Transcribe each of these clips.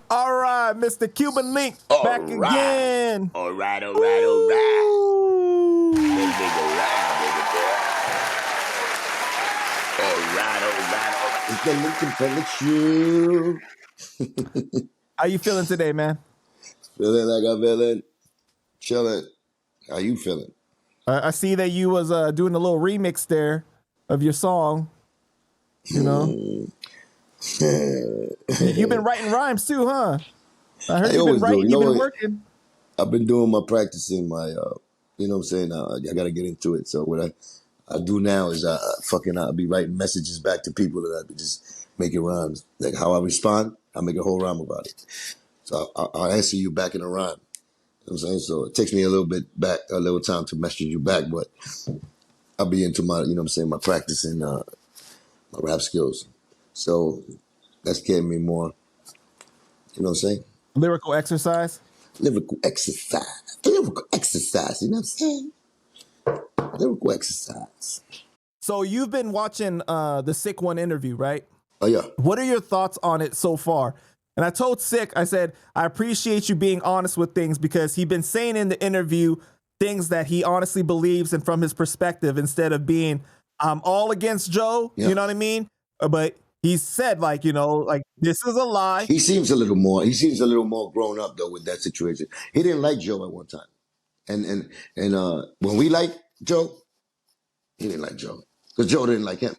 All right, Mr. Cuban Link, back again. All right. Ooh. That nigga ride, nigga, boy. It's the Lincoln Village. How you feeling today, man? Feeling like I'm feeling. Chilling. How you feeling? I see that you was doing a little remix there of your song. You know, you've been writing rhymes too, huh? I heard you've been writing. You've been working. I've been doing my practicing, my, you know what I'm saying? I got to get into it. So what I do now is I'll be writing messages back to people that I be just making rhymes. Like how I respond, I make a whole rhyme about it. So I'll answer you back in a rhyme. You know what I'm saying? So it takes me a little time to message you back, but I'll be into my, you know what I'm saying, my practicing, my rap skills. So that's getting me more, you know what I'm saying? Lyrical exercise? Lyrical exercise, you know what I'm saying? Lyrical exercise. So you've been watching the Sickone interview, right? Oh, yeah. What are your thoughts on it so far? And I told Sick, I said, I appreciate you being honest with things because he's been saying in the interview things that he honestly believes and from his perspective instead of being all against Joe, you know what I mean? But he said, like, you know, like, this is a lie. He seems a little more grown up, though, with that situation. He didn't like Joe at one time. And when we liked Joe, he didn't like Joe. Because Joe didn't like him.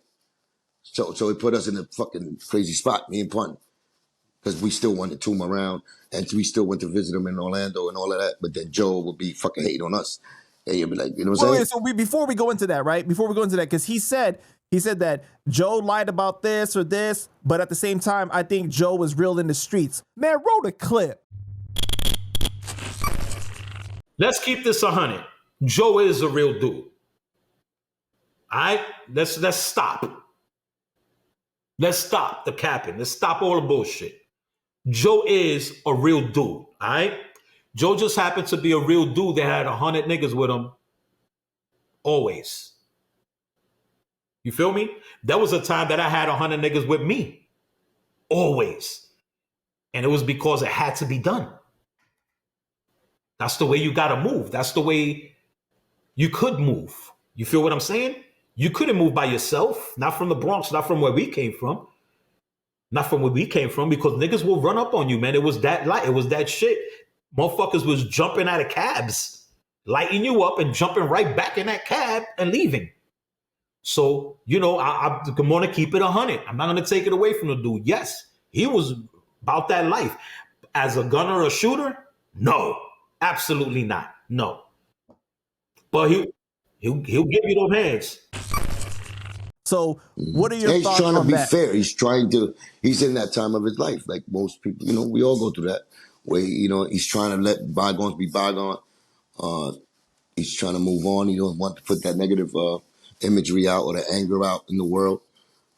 So he put us in a fucking crazy spot, me and Pun. Because we still wanted to him around, and we still went to visit him in Orlando and all of that. But then Joe would be fucking hating on us. And he'd be like, you know what I'm saying? So before we go into that, right? Before we go into that, because he said that Joe lied about this or this, but at the same time, I think Joe was real in the streets. Man, roll the clip. Let's keep this 100. Joe is a real dude. All right? Let's stop. Let's stop the capping. Let's stop all the bullshit. Joe is a real dude. All right? Joe just happened to be a real dude that had 100 niggas with him always. You feel me? There was a time that I had 100 niggas with me always. And it was because it had to be done. That's the way you got to move. That's the way you could move. You feel what I'm saying? You couldn't move by yourself. Not from the Bronx. Not from where we came from. Not from where we came from, because niggas will run up on you, man. It was that light. It was that shit. Motherfuckers was jumping out of cabs, lighting you up and jumping right back in that cab and leaving. So, you know, I'm going to keep it 100. I'm not going to take it away from the dude. Yes, he was about that life. As a gunner or a shooter, no, absolutely not. No. But he'll give you those hands. So what are your thoughts on that? He's trying to be fair. He's in that time of his life. Like most people, you know, we all go through that way. You know, he's trying to let bygones be bygones. He's trying to move on. He don't want to put that negative imagery out or the anger out in the world.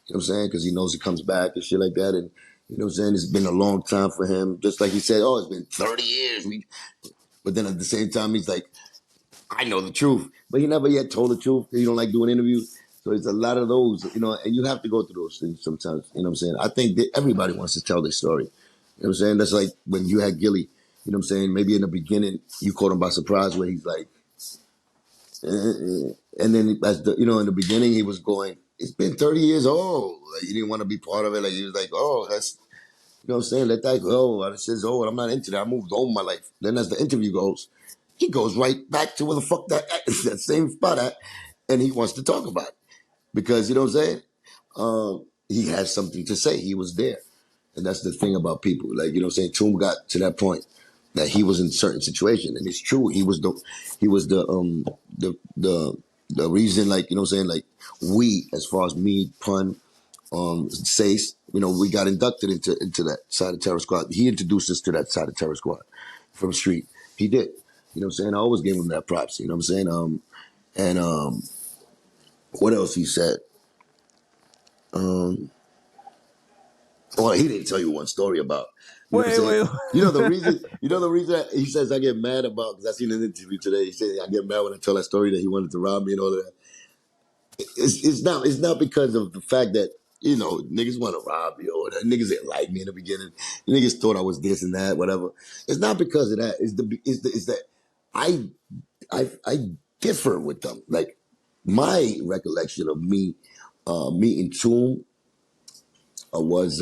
You know what I'm saying? Because he knows it comes back and shit like that. And you know what I'm saying? It's been a long time for him. Just like he said, oh, it's been 30 years. But then at the same time, he's like, I know the truth. But he never yet told the truth. He don't like doing interviews. So it's a lot of those, you know, and you have to go through those things sometimes. You know what I'm saying? I think that everybody wants to tell their story. You know what I'm saying? That's like when you had Gilly. You know what I'm saying? Maybe in the beginning, you caught him by surprise where he's like, and then as the, you know, in the beginning, he was going, it's been 30 years old. Like, he didn't want to be part of it. Like, he was like, oh, that's, you know what I'm saying? Let that go. It says, oh, I'm not into that. I moved on my life. Then as the interview goes, he goes right back to where the fuck that same spot at, and he wants to talk about it. Because, you know what I'm saying? He has something to say. He was there. And that's the thing about people. Like, you know what I'm saying? Toom got to that point that he was in a certain situation. And it's true. He was the reason, like, you know what I'm saying? Like, we, as far as me, Pun, Seis, you know, we got inducted into that side of Terror Squad. He introduced us to that side of Terror Squad from Street. He did. You know what I'm saying? I always gave him that props. You know what I'm saying? What else he said? Well, he didn't tell you one story about. Wait. You know the reason he says I get mad about, because I seen an interview today. He said I get mad when I tell that story that he wanted to rob me and all of that. It's not because of the fact that you know, niggas want to rob you, or the niggas didn't like me in the beginning. Niggas thought I was this and that, whatever. It's not because of that. It's that I differ with them. Like my recollection of me meeting Toom was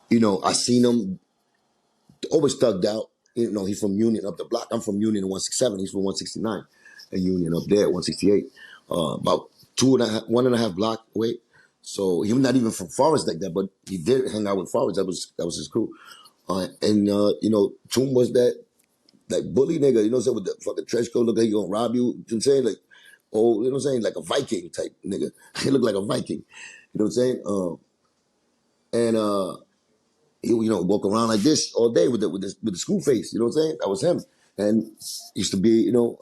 you know, I seen him always thugged out. You know, he's from Union up the block. I'm from Union in 167. He's from 169 and Union up there at 168. About 1.5 block away. So he was not even from Forest like that, but he did hang out with Forest. That was his crew. You know, Toom was that bully nigga, you know what I'm saying, with the fucking trench coat, look like he gonna rob you. You know what I'm saying? Like, oh, you know what I'm saying? Like a Viking type nigga. He looked like a Viking. You know what I'm saying? He, you know, walk around like this all day with the screw face. You know what I'm saying? That was him. And used to be, you know,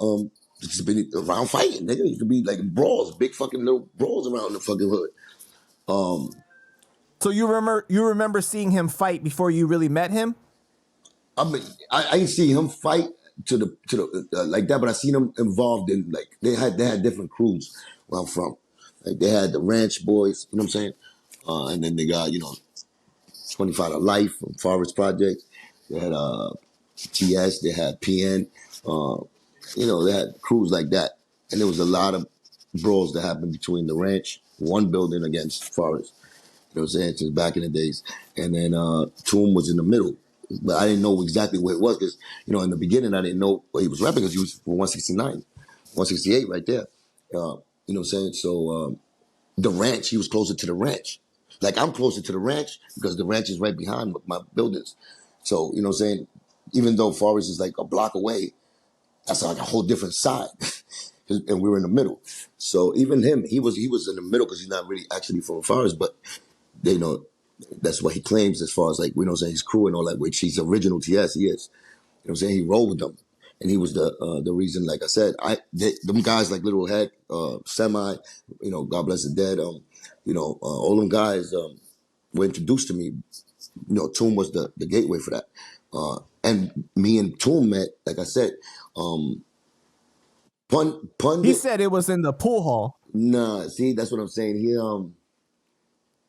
used to be around fighting, nigga. Used to be like brawls, big fucking little brawls around the fucking hood. So you remember seeing him fight before you really met him? I mean, I didn't see him fight to the like that, but I seen him involved in, like, they had different crews where I'm from. Like they had the Ranch Boys, you know what I'm saying? And then they got, you know, 25 to Life from Forest Project. They had TS, they had PN. You know, they had crews like that. And there was a lot of brawls that happened between the Ranch, one building against Forest. You know what I'm saying? Since back in the days. And then Toom was in the middle. But I didn't know exactly where it was because, you know, in the beginning I didn't know where he was rapping because he was from 169, 168 right there. You know what I'm saying? So the Ranch, he was closer to the Ranch. Like I'm closer to the Ranch because the Ranch is right behind my buildings. So, you know what I'm saying? Even though Forest is like a block away, that's like a whole different side. And we were in the middle. So even him, he was in the middle because he's not really actually from Forest, but they know that's what he claims as far as, like, you know what I'm saying, his crew and all that, which he's original TS, he is. You know what I'm saying? He rolled with them. And he was the reason, like I said, them guys like Little Heck, Semi, you know, God Bless the Dead, you know, all them guys were introduced to me. You know, Toom was the gateway for that. And me and Toom met, like I said, He Pundit. said it was in the pool hall. Nah, see, that's what I'm saying. He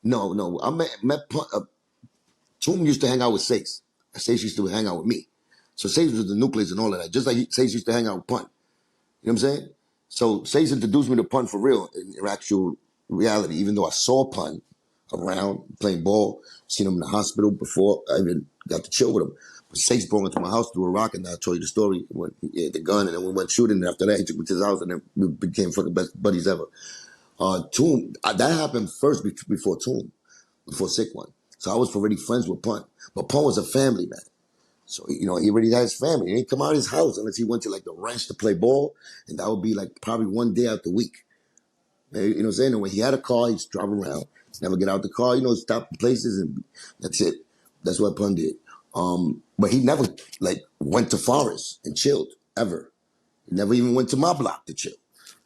no, I met Toom used to hang out with Seis. Seis used to hang out with me. So Seis was the nucleus and all of that. Just like Seis used to hang out with Pun. You know what I'm saying? So Seis introduced me to Pun for real, in actual reality, even though I saw Pun around playing ball, seen him in the hospital before I even got to chill with him. But Seis brought into my house through a rock, and I told you the story when he had the gun, and then we went shooting, and after that he took me to his house, and then we became fucking best buddies ever. Toom, that happened first before Toom, before Sick One. So I was already friends with Pun. But Pun was a family man. So, you know, he already had his family. He didn't come out of his house unless he went to like the ranch to play ball. And that would be like probably one day out the week. You know what I'm saying? And when he had a car, he'd drive around, never get out the car, you know, stop in places, and that's it. That's what Pun did. But he never like went to Forest and chilled, ever. He never even went to my block to chill.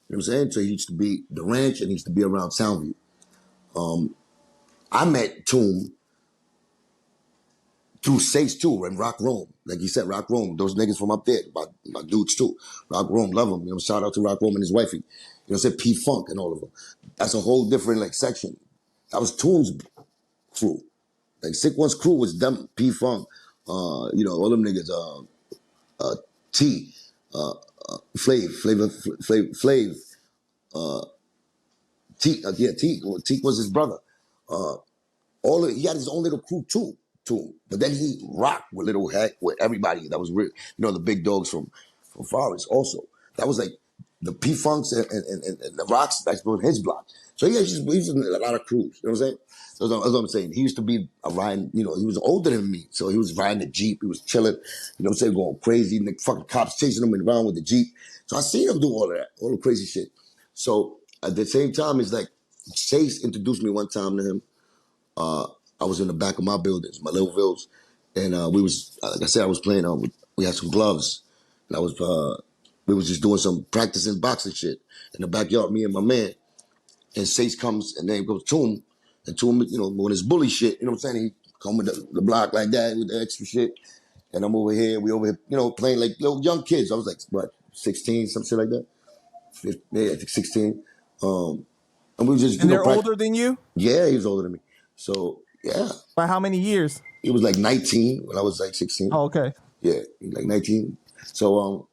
You know what I'm saying? So he used to be the ranch and he used to be around Soundview. I met Toom through Seis too, and Rock Rome. Like he said, Rock Rome, those niggas from up there, my dudes too. Rock Rome, love them. You know, shout out to Rock Rome and his wifey. You know, said P Funk and all of them. That's a whole different like section. That was Toom's crew. Like Sick One's crew was them, P Funk, you know, all them niggas, T, Flav, T, yeah, T was his brother. He had his own little crew too, but then he rocked with Little Heck, with everybody that was real, you know, the big dogs from Forest also. That was like the P Funks and the Rocks that's on his block. So he's in a lot of crews, you know what I'm saying? That's what I'm saying. He used to be riding, you know, he was older than me, so he was riding the Jeep, he was chilling, you know what I'm saying, going crazy, and the fucking cops chasing him around with the Jeep. So I seen him do all of that, all the crazy shit. So at the same time, it's like Chase introduced me one time to him. I was in the back of my buildings, my little villas, and we was, like I said, I was playing. We had some gloves, and we was just doing some practicing boxing shit in the backyard. Me and my man, and Seis comes, and then goes Toom, and Toom, you know, when his bully shit, you know what I'm saying? He come with the block like that with the extra shit, and I'm over here, we over here, you know, playing like little young kids. I was like, what, 16, some shit like that. Yeah, I think 16. And we just, And they're older than you? Yeah, he was older than me. So, yeah. By how many years? He was like 19 when I was like 16. Oh, okay. Yeah, he was like 19. So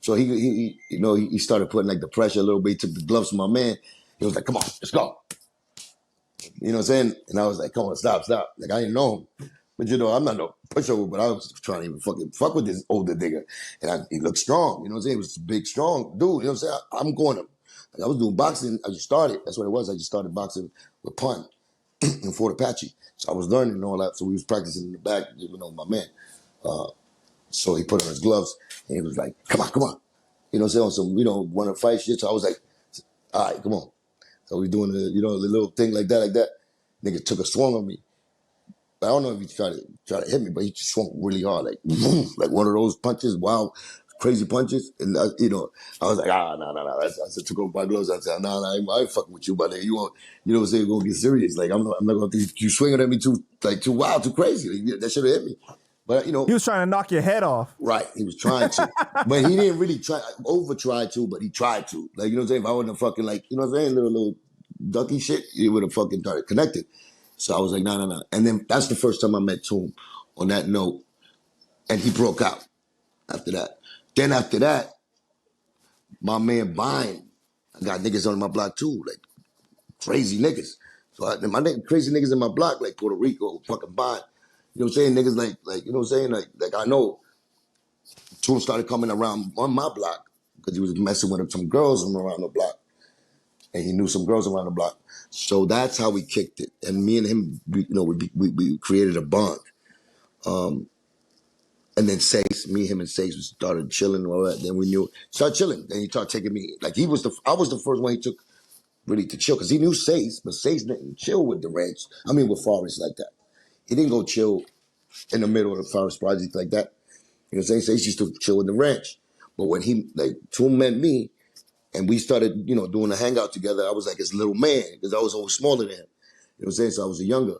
he started putting like the pressure a little bit. He took the gloves from my man. He was like, come on, let's go. You know what I'm saying? And I was like, come on, stop. Like, I didn't know him. But, I'm not no pushover, but I was trying to even fucking fuck with this older nigga. And he looked strong. You know what I'm saying? He was a big, strong dude. You know what I'm saying? I'm going to. Like, I was doing boxing. I just started. That's what it was. I just started boxing with Pun in Fort Apache. So I was learning and all that. So we was practicing in the back, my man. So he put on his gloves and he was like, come on. You know what I'm saying? On some, want to fight shit. So I was like, all right, come on. So we doing the little thing like that. Nigga took a swung on me. But I don't know if he tried to hit me, but he just swung really hard, like like one of those punches, wild, crazy punches. And I was like, no. I said, took off my gloves. I said, I ain't fucking with you, but you won't, you know what I'm saying? You're gonna get serious. Like I'm not gonna think you swinging at me too wild, too crazy. That should have hit me. But he was trying to knock your head off. Right, he was trying to, but he didn't really tried to, but he tried to. Like, you know what I'm saying? If I wouldn't have fucking little ducky shit, he would have fucking started connected. So I was like, no. And then that's the first time I met Toom on that note, and he broke out after that. Then after that, my man Vine, I got niggas on my block too, like crazy niggas. So crazy niggas in my block, like Puerto Rico, fucking Vine. You know what I'm saying? Niggas like you know what I'm saying? Like I know Toom started coming around on my block because he was messing with some girls from around the block. And he knew some girls around the block. So that's how we kicked it. And me and him, we created a bond. And then me, him, and Seis started chilling and all that. Then we started chilling. Then he started taking me, like I was the first one he took really to chill because he knew Seis, but Seis didn't chill with the ranch. With Forest like that. He didn't go chill in the middle of the Forest project like that. You know what I'm saying? Seis used to chill with the ranch. But when Toom met me, and we started, doing a hangout together. I was like his little man because I was always smaller than him. You know what I'm saying? So I was younger.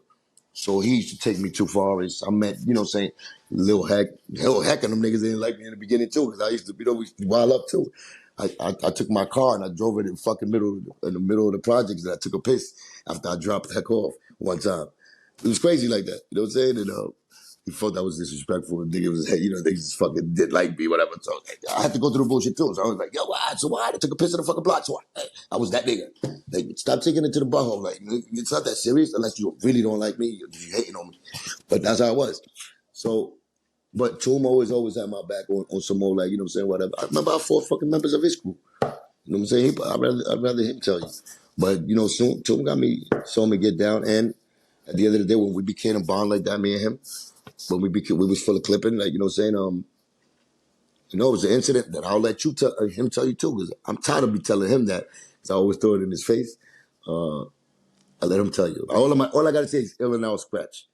So he used to take me too far. I met, Lil Heck. Lil Heck and them niggas didn't like me in the beginning too because I used to, we used to wild up too. I took my car and I drove it in the middle of the projects and I took a piss after I dropped Heck off one time. It was crazy like that. You know what I'm saying? And he thought that was disrespectful. The nigga was, they just fucking didn't like me, whatever. So I had to go through the bullshit too. So I was like, yo, why? So why? I took a piss in the fucking block. So I was that nigga. Like, stop taking it to the butthole. Like, it's not that serious unless you really don't like me. You're hating on me. But that's how it was. So, but Toom always had my back on some more, like, you know what I'm saying, whatever. I remember I fought fucking members of his crew. You know what I'm saying? I'd rather him tell you. But, soon Toom saw me get down. And at the end of the day, when we became a bond like that, me and him, when we was full of clipping, like, you know what I'm saying? It was an incident that I'll let him tell you too, because I'm tired of me telling him that, because I always throw it in his face. I let him tell you. All I gotta say is Illinois Scratch.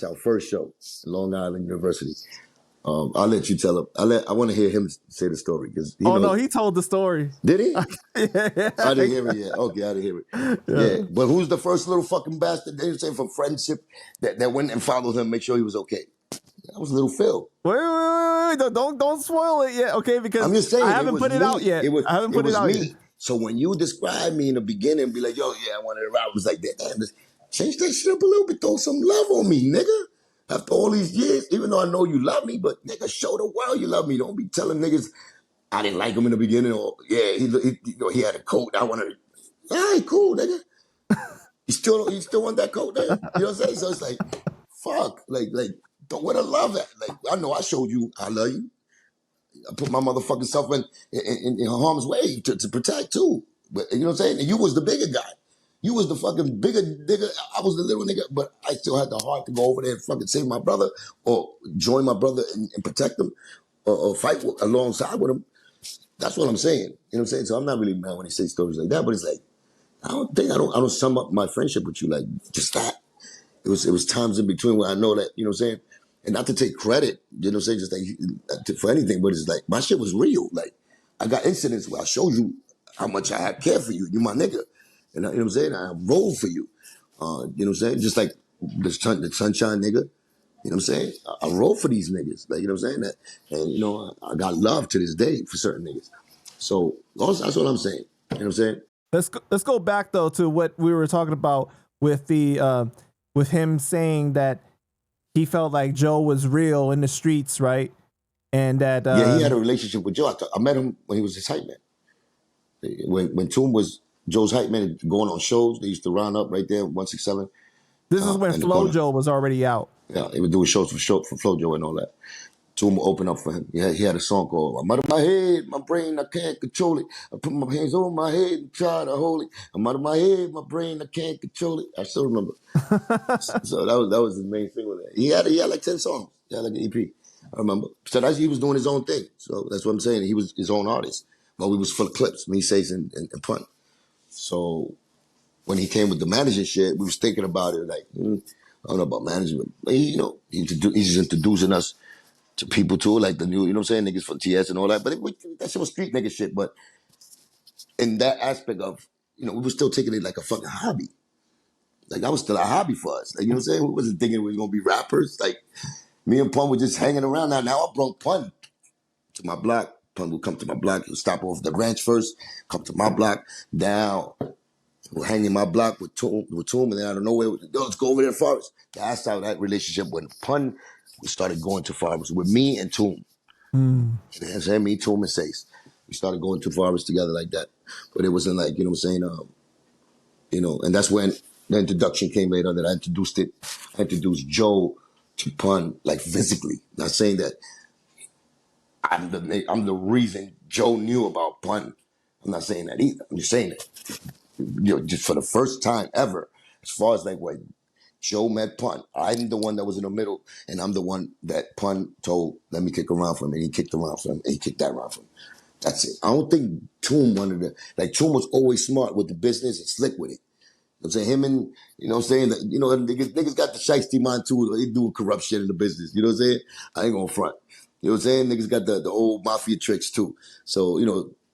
Our first show, Long Island University. I'll let you tell him. I want to hear him say the story because no, he told the story. Did he? Yeah. I didn't hear it yet. Okay, I didn't hear it. Yeah. But who's the first little fucking bastard they say from friendship that went and followed him, make sure he was okay? That was Little Phil. Wait. Don't spoil it yet, okay? Because I'm just saying, I haven't put it out yet. I haven't put it out yet. So when you describe me in the beginning and be like, yo, yeah, I wanted to ride, I was like, damn, change that shit up a little bit, throw some love on me, nigga. After all these years, even though I know you love me, but nigga, show the world you love me. Don't be telling niggas I didn't like him in the beginning, or yeah, he had a coat. I wanted. All right, cool, nigga. You still want that coat, nigga? You know what I'm saying? So it's like, fuck, like, don't where the love at? Like, I know I showed you I love you. I put my motherfucking self in harm's way to protect too. But you know what I'm saying? And you was the bigger guy. You was the fucking bigger nigga. I was the little nigga, but I still had the heart to go over there and fucking save my brother or join my brother and protect him or fight alongside with him. That's what I'm saying. You know what I'm saying? So I'm not really mad when he says stories like that, but it's like, I don't sum up my friendship with you like just that. It was times in between where I know that, you know what I'm saying? And not to take credit, you know what I'm saying, just like for anything, but it's like my shit was real. Like I got incidents where I showed you how much I have care for you. You my nigga. And you know what I'm saying? I roll for you. You know what I'm saying? Just like the sunshine nigga. You know what I'm saying? I roll for these niggas. Like, you know what I'm saying? And I got love to this day for certain niggas. So that's what I'm saying. You know what I'm saying? Let's go back though to what we were talking about with the with him saying that he felt like Joe was real in the streets, right? And that Yeah, he had a relationship with Joe. I met him when he was his hype man. When Toom was Joe's hype man, going on shows, they used to round up right there, 167. this is when in the corner. FloJo was already out. Yeah, they would do shows for FloJo and all that. Toom would open up for him. He had a song called "I'm out of my head, my brain, I can't control it. I put my hands on my head and try to hold it. I'm out of my head, my brain, I can't control it." I still remember. So that was his main thing with it. He had like 10 songs. He had like an EP. I remember. So he was doing his own thing. So that's what I'm saying. He was his own artist. But we was full of clips, me, Seis, and Pun. So when he came with the managing shit, we was thinking about it like, I don't know about management. But he's just introducing us to people too, like the new, you know what I'm saying, niggas from TS and all that. But that shit was street nigga shit. But in that aspect of, we were still taking it like a fucking hobby. Like that was still a hobby for us. Like, you know what I'm saying? We wasn't thinking we were gonna be rappers. Like me and Pun were just hanging around. Now I brought Pun to my block. Pun would come to my block. He'll stop off the ranch first, come to my block, down. We'll hang in my block with Toom, and then out of nowhere, let's go over there to Forest. That's how that relationship went. Pun, we started going to Forest with me and Toom. You know what I'm saying? Me, Toom, and Seis. We started going to Forest together like that. But it wasn't like, you know what I'm saying? And that's when the introduction came later that I introduced it. I introduced Joe to Pun, like physically. Not saying that I'm the reason Joe knew about Pun. I'm not saying that either. I'm just saying that, just for the first time ever, as far as like when Joe met Pun, I'm the one that was in the middle, and I'm the one that Pun told, let me kick around for him, and he kicked around for him, and he kicked that around for him. That's it. I don't think Toom wanted to, like Toom was always smart with the business and slick with it. You know what I'm saying? Him and, you know what I'm saying? Niggas got the shiesty mind too. They do corrupt shit in the business. You know what I'm saying? I ain't gonna front. You know what I'm saying? Niggas got the old mafia tricks too. So,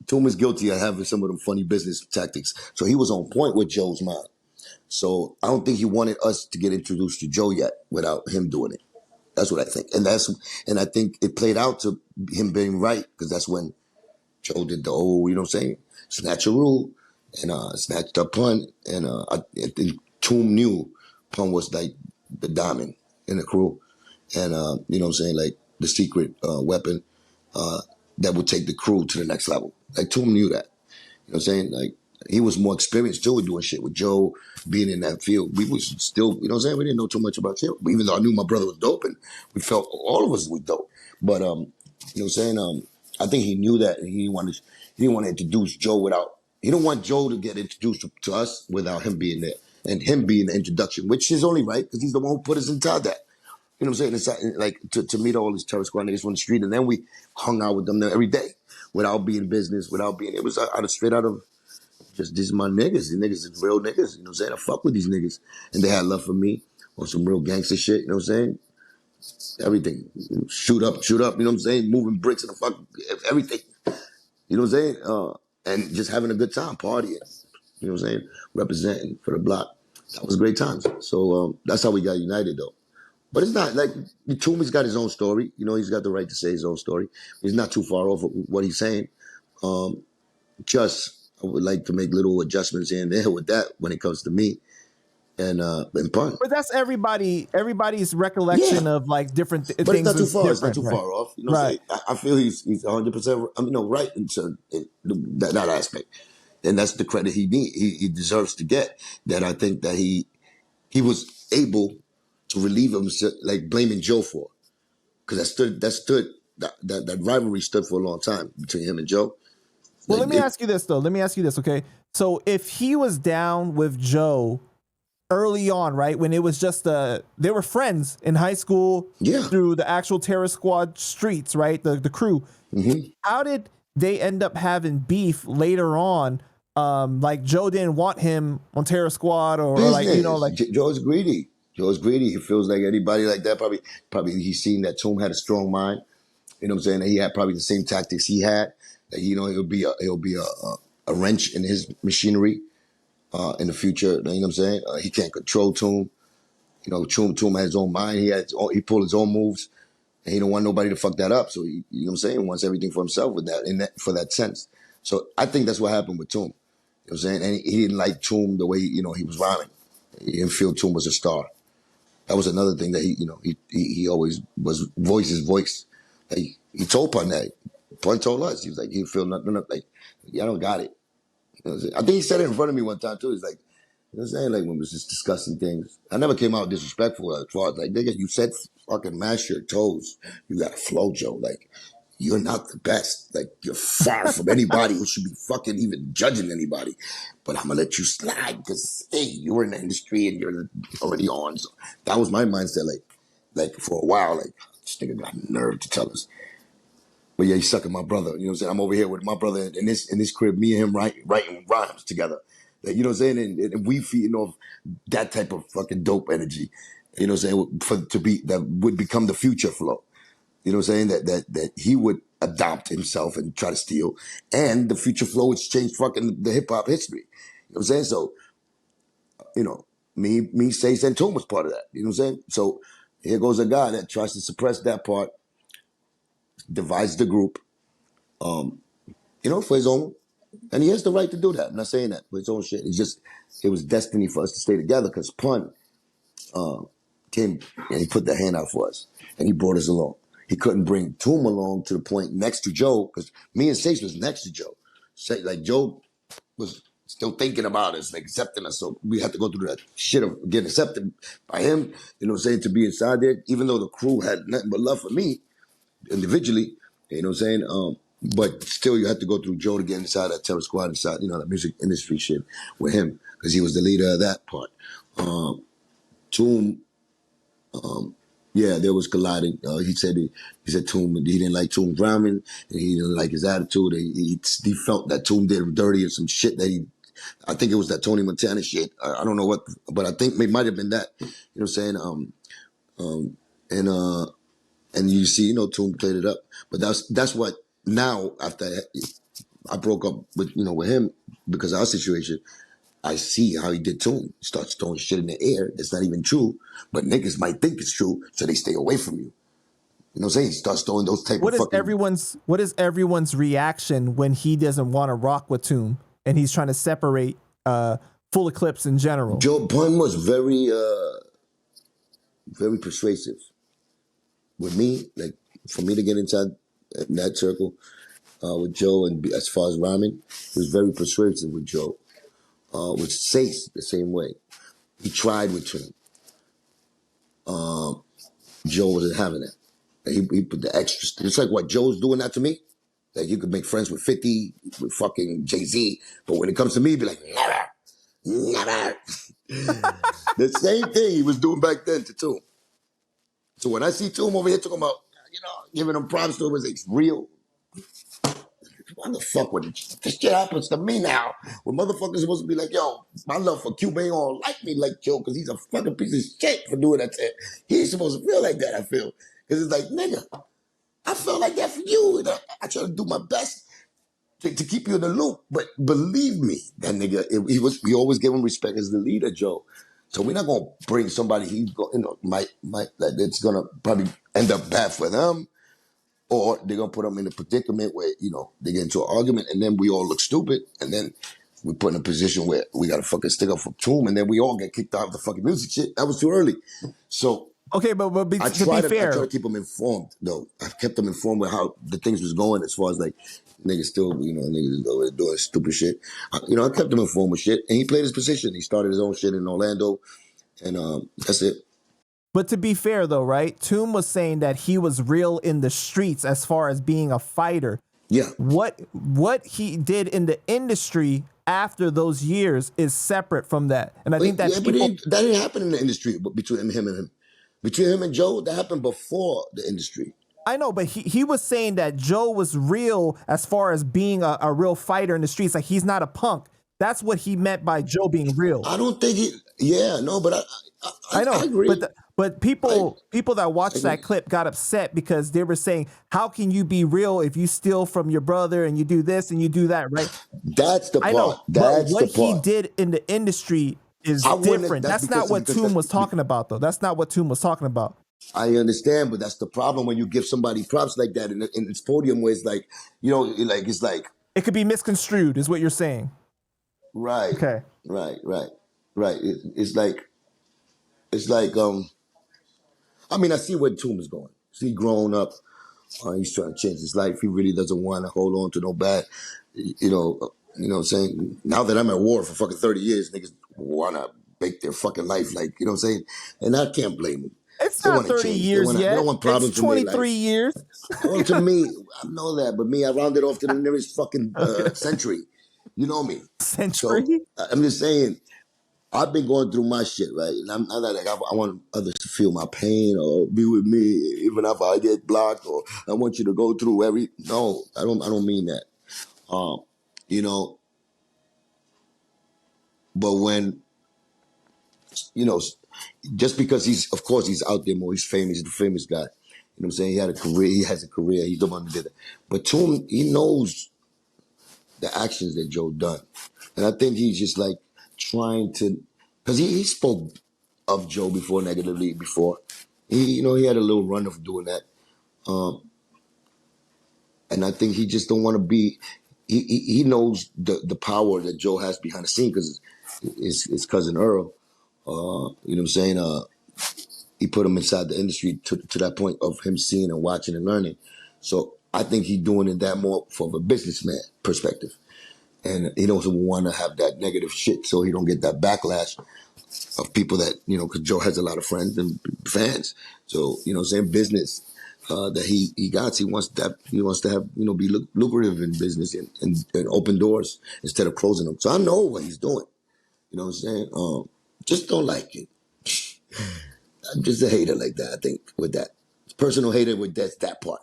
Toom is guilty of having some of them funny business tactics. So he was on point with Joe's mind. So I don't think he wanted us to get introduced to Joe yet without him doing it. That's what I think. And I think it played out to him being right, because that's when Joe did the old, you know what I'm saying? Snatch a rule and snatched up Pun. And I think Toom knew Pun was like the diamond in the crew. And, you know what I'm saying? Like the secret weapon that would take the crew to the next level. Like Toom knew that. You know what I'm saying? Like he was more experienced too with doing shit with Joe being in that field. We was still, you know what I'm saying? We didn't know too much about him. Even though I knew my brother was dope and we felt all of us were dope. But, you know what I'm saying? I think he knew that, and he didn't want to introduce Joe he don't want Joe to get introduced to us without him being there and him being the introduction, which is only right because he's the one who put us inside that. You know what I'm saying? It's like to meet all these terror squad niggas on the street, and then we hung out with them there every day without being business, it was straight out of just these my niggas. These niggas is real niggas. You know what I'm saying? I fuck with these niggas, and they had love for me on some real gangster shit. You know what I'm saying? Everything, shoot up. You know what I'm saying? Moving bricks and the fuck everything. You know what I'm saying? And just having a good time, partying. You know what I'm saying? Representing for the block. That was great times. So that's how we got united, though. But it's not like Toomey's got his own story. He's got the right to say his own story. He's not too far off of what he's saying. Just I would like to make little adjustments here and there with that when it comes to me and Pun. But that's everybody's recollection of like different things. But it's not too far. It's not too far off. You know what I'm saying? I feel he's 100%. Right into that aspect, and that's the credit he deserves to get. That I think that he was able to relieve himself, like blaming Joe for, because that rivalry stood for a long time between him and Joe. Well, let me ask you this though. Okay. So if he was down with Joe early on, right, when it was just they were friends in high school, through the actual Terror Squad streets, right, the crew. Mm-hmm. How did they end up having beef later on? Like Joe didn't want him on Terror Squad, or like Joe's greedy. He feels like anybody like that probably he's seen that Toom had a strong mind. You know what I'm saying? That he had probably the same tactics he had. That he'll be a wrench in his machinery in the future. You know what I'm saying? He can't control Toom. Toom has his own mind. He pulled his own moves, and he don't want nobody to fuck that up. So you know what I'm saying? He wants everything for himself for that sense. So I think that's what happened with Toom. what I'm saying? And he didn't like Toom the way, he was rhyming. He didn't feel Toom was a star. That was another thing that he always was his voice. He told Pun that. Pun told us. He was like, he feel nothing, like, yeah, I don't got it. You know what I'm saying? I think he said it in front of me one time too. He's like, you know what I'm saying? Like when we was just discussing things. I never came out disrespectful as far as like, nigga, you said fucking mash your toes. You got a flow, Joe. Like, you're not the best. Like, you're far from anybody who should be fucking even judging anybody. But I'm gonna let you slide because, hey, you're in the industry and you're already on. So that was my mindset. Like for a while, like, this nigga got nerve to tell us. But yeah, he's sucking my brother. You know what I'm saying? I'm over here with my brother in this crib, me and him writing rhymes together. Like, you know what I'm saying? And we feeding off that type of fucking dope energy. You know what I'm saying? That would become the future flow. You know what I'm saying? That he would adopt himself and try to steal. And the future flow would change fucking the hip hop history. You know what I'm saying? So, me, Seis, and Toom was part of that. You know what I'm saying? So here goes a guy that tries to suppress that part, divides the group, for his own. And he has the right to do that. I'm not saying that for his own shit. It was destiny for us to stay together because Pun came and he put the hand out for us and he brought us along. He couldn't bring Toom along to the point next to Joe because me and Seis was next to Joe. Like Joe was still thinking about us, like accepting us. So we had to go through that shit of getting accepted by him, to be inside there, even though the crew had nothing but love for me individually, you know what I'm saying? But still you have to go through Joe to get inside that Terror Squad, inside, the music industry shit with him because he was the leader of that part. Toom, yeah, there was colliding. He said Toom, he didn't like Toom's rhyming, and he didn't like his attitude. He felt that Toom did him dirty or some shit that I think it was that Tony Montana shit. I don't know what, but I think it might have been that. You know what I'm saying? And you see, Toom played it up. But that's what now after I broke up with him because of our situation. I see how he did Toom. He starts throwing shit in the air that's not even true, but niggas might think it's true, so they stay away from you. You know what I'm saying? He starts throwing those type of fucking... What is everyone's reaction when he doesn't want to rock with Toom and he's trying to separate Full Eclipse in general? Joe Pun was very, very persuasive. With me, like, for me to get inside that circle with Joe and as far as rhyming, he was very persuasive with Joe. With Seis, the same way. He tried with Toom. Joe wasn't having that. He put the extra. It's like what Joe's doing that to me. Like you could make friends with 50, with fucking Jay-Z, but when it comes to me, he'd be like, never. The same thing he was doing back then to Toom. So when I see Toom over here talking about, giving him props to him, it's real. Why the fuck would this shit happens to me now? When motherfuckers supposed to be like, yo, my love for Cuban ain't gonna like me like Joe because he's a fucking piece of shit for doing that to him. He's supposed to feel like that, I feel. Because it's like, nigga, I feel like that for you. And I try to do my best to keep you in the loop. But believe me, that nigga, we always give him respect as the leader, Joe. So we're not gonna bring somebody might that it's gonna probably end up bad for them. Or they're going to put them in a predicament where, they get into an argument and then we all look stupid. And then we put in a position where we got to fucking stick up for Toom and then we all get kicked out of the fucking music shit. That was too early. So, okay, but to be fair. I try to keep them informed, though. I kept them informed with how the things was going as far as like niggas still, niggas doing stupid shit. I kept them informed with shit. And he played his position. He started his own shit in Orlando. And that's it. But to be fair, though, right? Toom was saying that he was real in the streets as far as being a fighter. Yeah. What he did in the industry after those years is separate from that. And I think that that didn't happen in the industry between him and him. Between him and Joe, that happened before the industry. I know, but he was saying that Joe was real as far as being a real fighter in the streets. Like, he's not a punk. That's what he meant by Joe being real. I don't think but I know. I agree. But people that watched that clip got upset because they were saying, how can you be real if you steal from your brother and you do this and you do that, right? That's the part. I know, but what he did in the industry is different. That's not what Toom was talking about, though. That's not what Toom was talking about. I understand, but that's the problem when you give somebody props like that in this podium where it's like, it's like... It could be misconstrued, is what you're saying. Right, Okay. right, right, right. It's like I mean, I see where Toom is going. See, grown up, he's trying to change his life. He really doesn't want to hold on to no bad, what I'm saying? Now that I'm at war for fucking 30 years, niggas want to make their fucking life like, you know what I'm saying? And I can't blame them. It's They not want to 30 change. years They don't yet. want It's problems in their 23 life. years. Well, to me, I know that, but me, I round it off to the nearest fucking Okay. century. You know me. So Century. I'm just saying, I've been going through my shit, right? And I'm not like I want others to feel my pain or be with me, even if I get blocked, or I want you to go through every. No, I don't. I don't mean that. Um, you know, but when you know, just because of course, he's out there more. He's famous. He's the famous guy. You know what I'm saying? He had a career. He has a career. He's the one who did it. But to him, he knows the actions that Joe done, and I think he's just like trying to, because he spoke of Joe before negatively before. He had a little run of doing that, and I think he just don't want to be. He knows the power that Joe has behind the scene because his cousin Earl. You know what I'm saying? He put him inside the industry to that point of him seeing and watching and learning. So I think he's doing it that more from a businessman perspective. And he doesn't want to have that negative shit so he don't get that backlash of people that, because Joe has a lot of friends and fans. So, saying business that he got, he wants to have, be lucrative in business and open doors instead of closing them. So I know what he's doing. You know what I'm saying? Just don't like it. I'm just a hater like that, I think, with that. Personal hater with that part.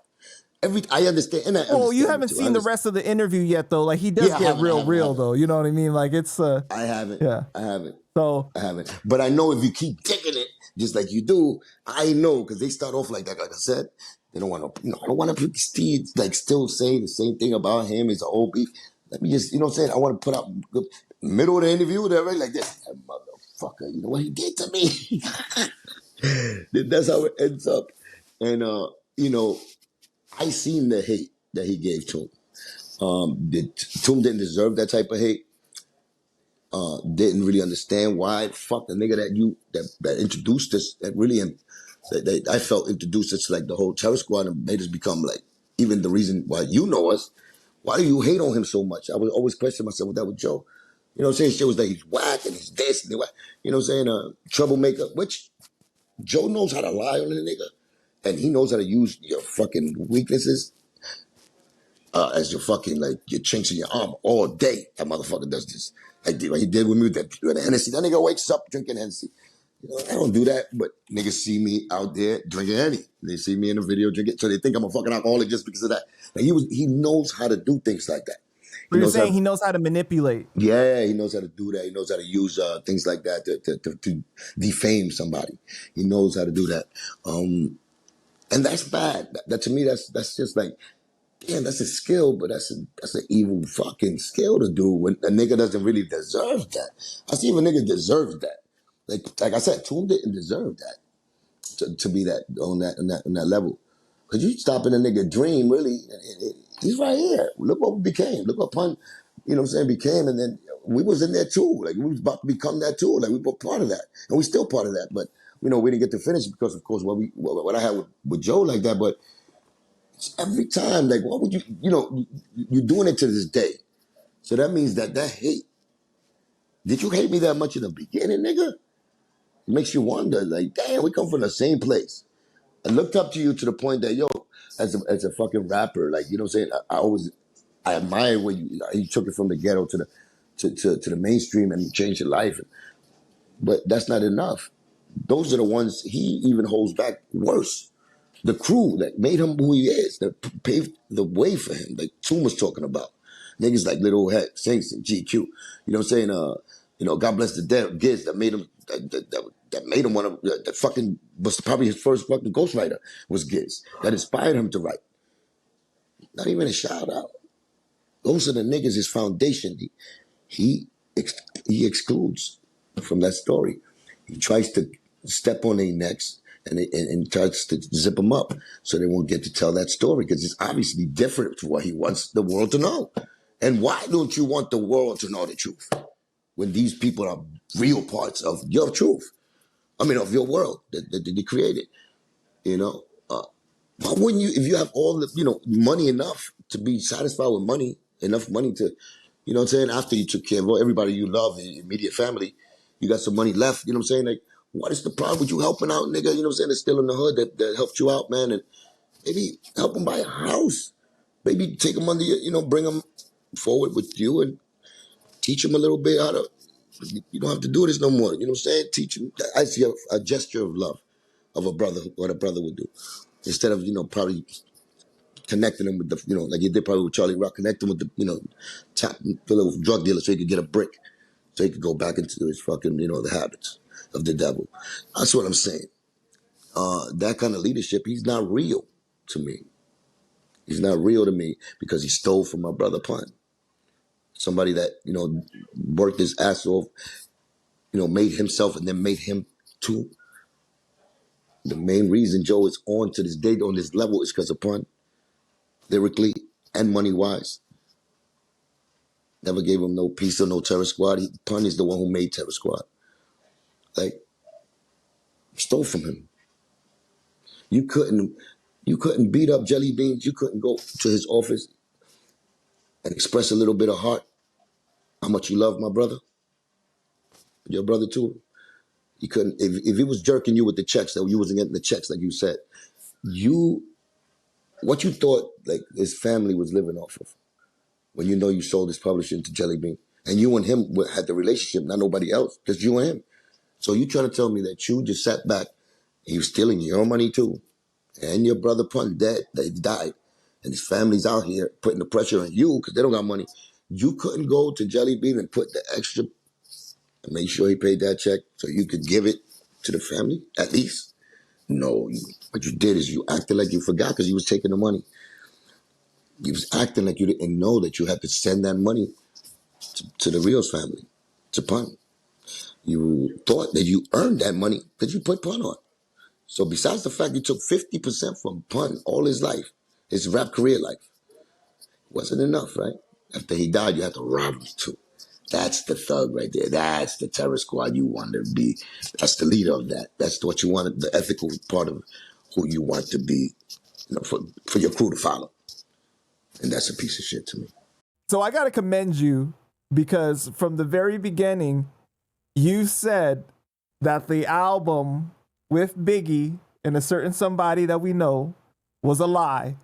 I understand, and I Well, you understand it haven't too. seen the rest of the interview yet, though. Like, he does Yeah, get I real, haven't. though. You know what I mean? Like, it's I haven't. yeah. I haven't. So I haven't. But I know if you keep digging it, just like you do, I know because they start off like that. Like I said, they don't want to. I don't want to Steve like still say the same thing about him. It's an old beef. Let me just, what I'm saying. I want to put out middle of the interview, they're right like this. That motherfucker, you know what he did to me? That's how it ends up. And I seen the hate that he gave to him. Toom didn't deserve that type of hate. Didn't really understand why. Fuck the nigga that introduced us. That I felt introduced us to like the whole terror squad and made us become like even the reason why you know us. Why do you hate on him so much? I would always question myself with that with Joe. You know what I'm saying? Shit was like he's whack and he's this and that. You know what I'm saying? Troublemaker, which Joe knows how to lie on a nigga. And he knows how to use your fucking weaknesses as your fucking, like, your chinks in your arm all day. That motherfucker does this. Like he did with me with the Hennessy. That nigga wakes up drinking Hennessy. I don't do that, but niggas see me out there drinking Henny. They see me in the video drinking, so they think I'm a fucking alcoholic just because of that. Like he knows how to do things like that. you're saying he knows how to manipulate. Yeah, he knows how to do that. He knows how to use things like that to defame somebody. He knows how to do that. And that's bad. That to me, that's just like, damn, that's a skill, but that's an evil fucking skill to do when a nigga doesn't really deserve that. I see if a nigga deserves that. Like I said, Toom didn't deserve that to be that on that level. Cause you stopping a nigga dream, really, he's right here. Look what we became. Look what Pun, you know what I'm saying, became, and then we was in there too. Like we was about to become that too. Like we were part of that. And we still part of that. But we didn't get to finish because of course what I had with Joe like that, but every time, like, what would you're doing it to this day. So that means that hate, did you hate me that much in the beginning, nigga? It makes you wonder, like, damn, we come from the same place. I looked up to you to the point that, yo, as a fucking rapper, like, you know what I'm saying? I admire when you took it from the ghetto to the mainstream and you changed your life. But that's not enough. Those are the ones he even holds back worse. The crew that made him who he is, that paved the way for him, like Toom was talking about. Niggas like Little Head, Saints, and GQ. You know what I'm saying? God bless the dead Giz that made him that made him one of that fucking was probably his first fucking ghostwriter was Giz. That inspired him to write. Not even a shout out. Those are the niggas, his foundation. He excludes from that story. He tries to step on their necks and tries to zip them up so they won't get to tell that story because it's obviously different to what he wants the world to know. And why don't you want the world to know the truth? when these people are real parts of your truth. I mean, of your world that they created. You know, why wouldn't you, if you have all the, money enough to be satisfied with money, enough money to, you know what I'm saying, after you took care of everybody you love in your immediate family, you got some money left, you know what I'm saying? Like, what is the problem with you helping out, nigga, you know what I'm saying, that's still in the hood that helped you out, man, and maybe help them buy a house. Maybe take them under your, bring them forward with you and teach them a little bit how to, you don't have to do this no more, you know what I'm saying? Teach them, I see a gesture of love of a brother, what a brother would do. Instead of, probably connecting them with the, like you did probably with Charlie Rock, connect them with the, the little drug dealer so he could get a brick, so he could go back into his fucking, the habits of the devil. That's what I'm saying. That kind of leadership, he's not real to me. He's not real to me because he stole from my brother Pun. Somebody that, worked his ass off, made himself and then made him too. The main reason Joe is on to this day on this level is because of Pun. Lyrically and money-wise. Never gave him no piece or no Terror Squad. Pun is the one who made Terror Squad. Like, stole from him. You couldn't beat up Jelly Beans. You couldn't go to his office and express a little bit of heart, how much you love my brother, your brother too. You couldn't, if he was jerking you with the checks, that you wasn't getting the checks like you said, what you thought like his family was living off of when you sold his publishing to Jelly Bean. And you and him had the relationship, not nobody else, just you and him. So you trying to tell me that you just sat back and he was stealing your money too, and your brother Pun dead, they died, and his family's out here putting the pressure on you because they don't got money. You couldn't go to Jelly Bean and put the extra and make sure he paid that check so you could give it to the family at least? No, what you did is you acted like you forgot because you was taking the money. You was acting like you didn't know that you had to send that money to the Rios family, to Pun. You thought that you earned that money because you put Pun on. So besides the fact you took 50% from Pun all his life, his rap career life, wasn't enough, right? After he died, you had to rob him too. That's the thug right there. That's the Terror Squad you want to be. That's the leader of that. That's what you want, the ethical part of who you want to be, for your crew to follow. And that's a piece of shit to me. So I got to commend you because from the very beginning, you said that the album with Biggie and a certain somebody that we know was a lie,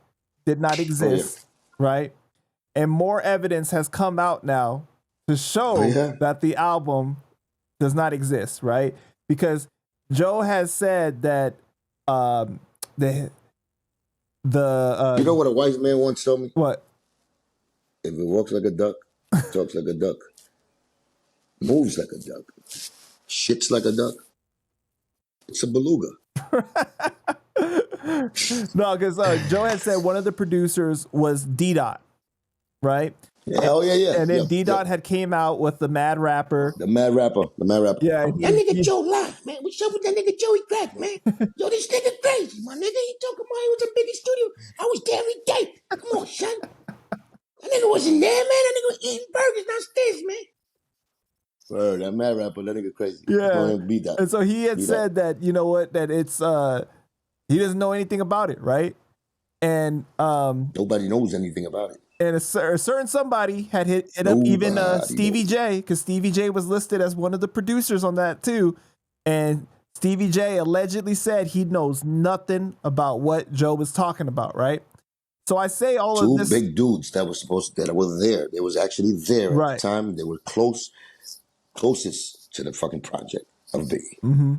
did not exist, right? And more evidence has come out now to show that the album does not exist, right? Because Joe has said that you know what a wise man once told me? What? If it walks like a duck, talks like a duck, moves like a duck, shits like a duck, it's a beluga. No, because Joe had said one of the producers was D-Dot, right? Yeah, oh yeah. And then D-Dot had came out with the Mad Rapper. The Mad Rapper. Yeah. That nigga Joe live, man. What's up with that nigga Joey Crack, man? Yo, this nigga crazy, my nigga. He talking about he was a big studio. I was there every day. Come on, son. That nigga wasn't there, man. That nigga was eating burgers downstairs, man. Word, that Mad Rapper, that nigga crazy. Yeah. Beat that. And so he had said that, you know what, that it's he doesn't know anything about it, right? And nobody knows anything about it. And a certain somebody had hit up even Stevie J, because Stevie J was listed as one of the producers on that too. And Stevie J allegedly said he knows nothing about what Joe was talking about, right? So I say all of this. Two big dudes that were there. They was actually there at the time. They were closest to the fucking project of Biggie. Mm-hmm.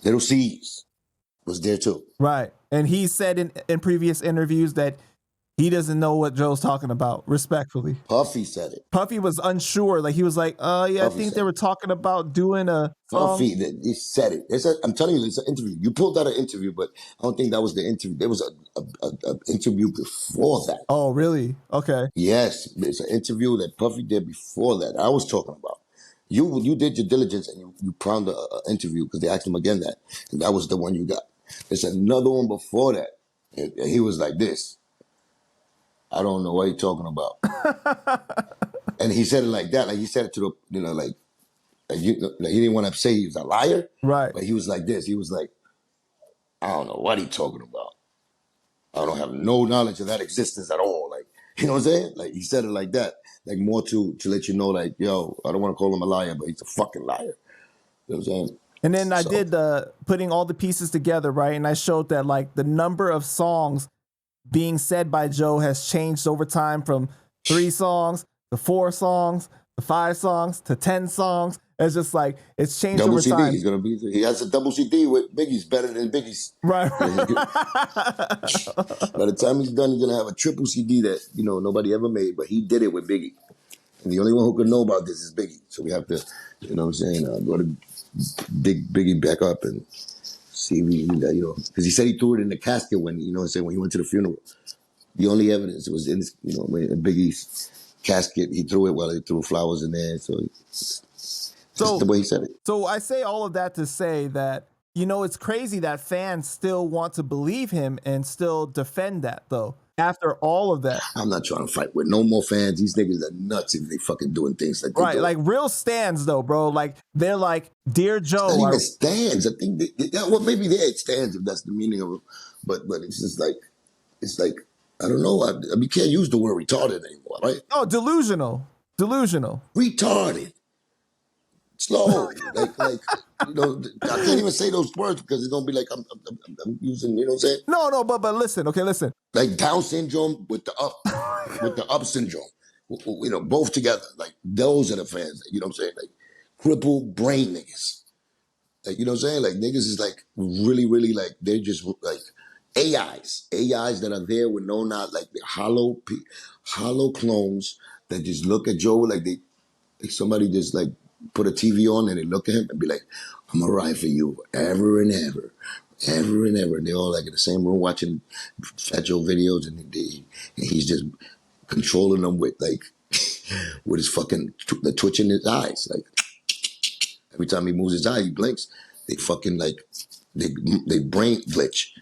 Little C's was there too. Right. And he said in previous interviews that he doesn't know what Joe's talking about, respectfully. Puffy said it. Puffy was unsure. Like, he was like, yeah, Puffy, I think they were talking about doing a song. Puffy, he said it. I'm telling you, it's an interview. You pulled out an interview, but I don't think that was the interview. There was an interview before that. Oh, really? Okay. Yes, it's an interview that Puffy did before that. I was talking about. You did your diligence and you found an interview because they asked him again that. And that was the one you got. There's another one before that. And he was like this. I don't know what you're talking about. And he said it like that. Like he said it to the, like Like, he didn't want to say he was a liar, Right. but he was like this. He was like, I don't know what he talking about. I don't have no knowledge of that existence at all. Like, you know what I'm saying? Like, he said it like that. Like, more to let you know, like, yo, I don't want to call him a liar, but he's a fucking liar. You know what I'm saying? And then I So- did putting all the pieces together, right? And I showed that like the number of songs being said by Joe has changed over time from 3 songs to 4 songs to 5 songs to 10 songs. It's just like it's changed Double over CD. time. He's gonna be. He has a double CD with Biggie's better than Biggie's. Right. By the time he's done, he's gonna have a triple CD that nobody ever made, but he did it with Biggie. And the only one who could know about this is Biggie. So we have to, you know what I'm saying, go to Biggie back up and see if we, because he said he threw it in the casket when, when he went to the funeral. The only evidence was in, in Biggie's casket. He threw it while he threw flowers in there. So that's the way he said it. So I say all of that to say that, it's crazy that fans still want to believe him and still defend that, though, after all of that. I'm not trying to fight with no more fans. These niggas are nuts if they fucking doing things like that. Right, like real stands, though, bro. Like, they're like, Dear Joe. It's not even stands. I think, maybe they're stands if that's the meaning of it. But it's just like, I don't know. You can't use the word retarded anymore, right? Oh, delusional. Retarded. Slow. I can't even say those words because it's gonna be like I'm using, you know what I'm saying? No, but listen. Like Down syndrome with the up syndrome. Both together. Like those are the fans. You know what I'm saying? Like crippled brain niggas. Like, you know what I'm saying? Like niggas is like really, really like they're just like AIs that are there with not like the hollow clones that just look at Joe like somebody just like put a TV on and they look at him and be like, I'm gonna ride for you ever and ever. Ever and ever. And they're all like in the same room watching Fat Joe videos and he's just controlling them with like with his fucking the twitch in his eyes. Like every time he moves his eye, he blinks. They fucking like they brain glitch.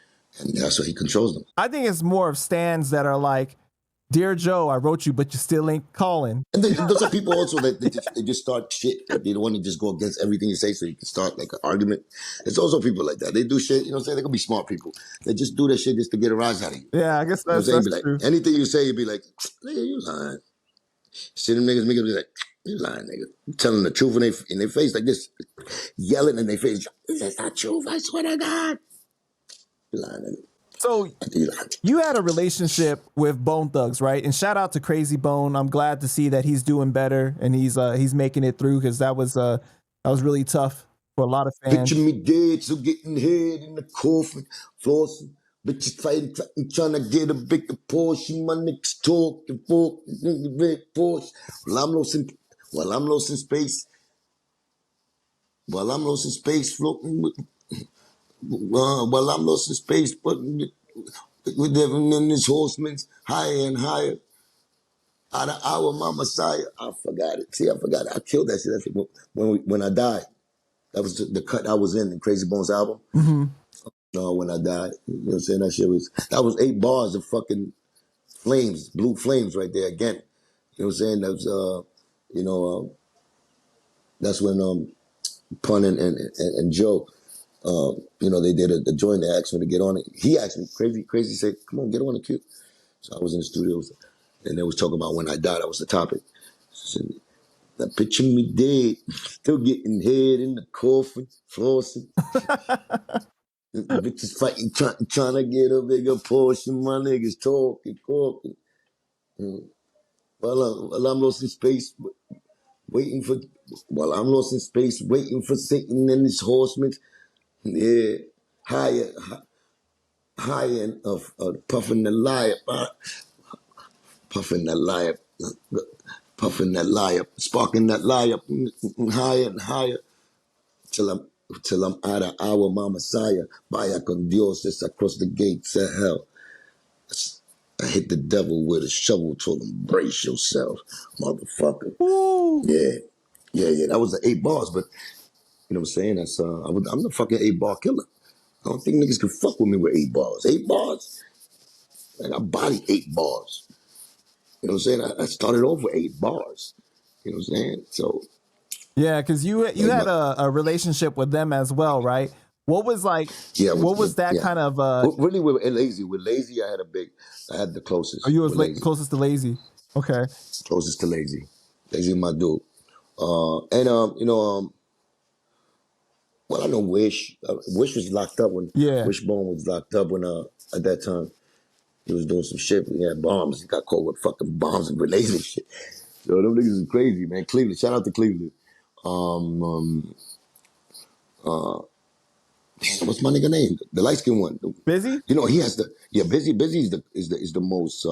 And that's what he controls them. I think it's more of stands that are like, Dear Joe, I wrote you, but you still ain't calling. And those are people also that they just start shit. They don't want to just go against everything you say so you can start like an argument. It's also people like that. They do shit, you know what I'm saying? They can be smart people. They just do that shit just to get a rise out of you. Yeah, I guess that's, that's true. Like, anything you say, you'd be like, nigga, you lying. See them niggas be like, you lying, nigga. You telling the truth in their face like this. Yelling in their face. That's not truth, I swear to God. You lying, nigga. So you had a relationship with Bone Thugs, right? And shout out to Crazy Bone. I'm glad to see that he's doing better and he's making it through because that was really tough for a lot of fans. Picture me dead, so getting head in the coffin, flossing. Bitches fighting, trying to get a bigger portion. My niggas talking, fucking red Porsche. While I'm lost in space, floating with. While I'm lost in space, but with them in this horsemen higher and higher. Out of our mama Messiah, I forgot it. See, I forgot it. I killed that shit. That's when I died. That was the cut I was in Crazy Bones album. Mm-hmm. No, when I died, you know what I'm saying? That was 8 bars of fucking flames, blue flames right there again. You know what I'm saying? That was that's when Pun and Joe. They did a joint. They asked me to get on it. He asked me, crazy said, come on, get on the cue. So I was in the studios, and they was talking about when I died. That was the topic. So, now picture me dead, still getting head in the coffin, flossing. Bitches fighting, trying to get a bigger portion. My niggas talking. While I'm lost in space, waiting for Satan and his horsemen. Yeah, higher and puffing the liar, puffing that lie up, sparking that lie up, higher and higher, till I'm out of our mama Messiah. Vaya con Dios, just across the gates of hell. I hit the devil with a shovel, told him, brace yourself, motherfucker. Woo. Yeah. That was the 8 bars, but you know what I'm saying? That's I'm the fucking 8-bar killer. I don't think niggas can fuck with me with 8 bars. 8 bars? Like I body 8 bars. You know what I'm saying? I started off with 8 bars. You know what I'm saying? So Yeah, because you Like had a relationship with them as well, right? What was like? yeah, What was that yeah. kind of? Really, with Lazy. With Lazy, I had the Are closest you was with Lazy. closest to Lazy? Okay. Closest to Lazy. Lazy, my dude. And well, I know Wish. Wish was locked up when Yeah. Wishbone was locked up when at that time he was doing some shit. He had bombs. He got caught with fucking bombs and grenades and shit. Yo, them niggas is crazy, man. Cleveland. Shout out to Cleveland. Um, um, what's my nigga name? The light skinned one. Busy. You know, he has the Busy. Busy is the most.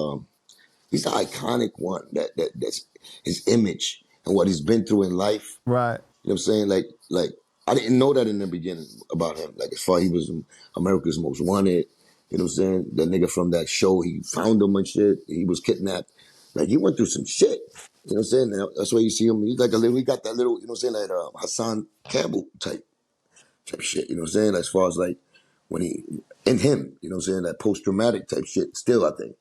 He's the iconic one. That's his image and what he's been through in life. Right. You know what I'm saying? Like I didn't know that in the beginning about him. Like as far he was America's Most Wanted. You know what I'm saying? The nigga from that show, he found him and shit. He was kidnapped. Like he went through some shit. You know what I'm saying? That's why you see him. He's like a little. He got that little. You know what I'm saying? That Hassan Campbell type shit. You know what I'm saying? As far as like when he in him. You know what I'm saying? That post traumatic type shit. Still, I think.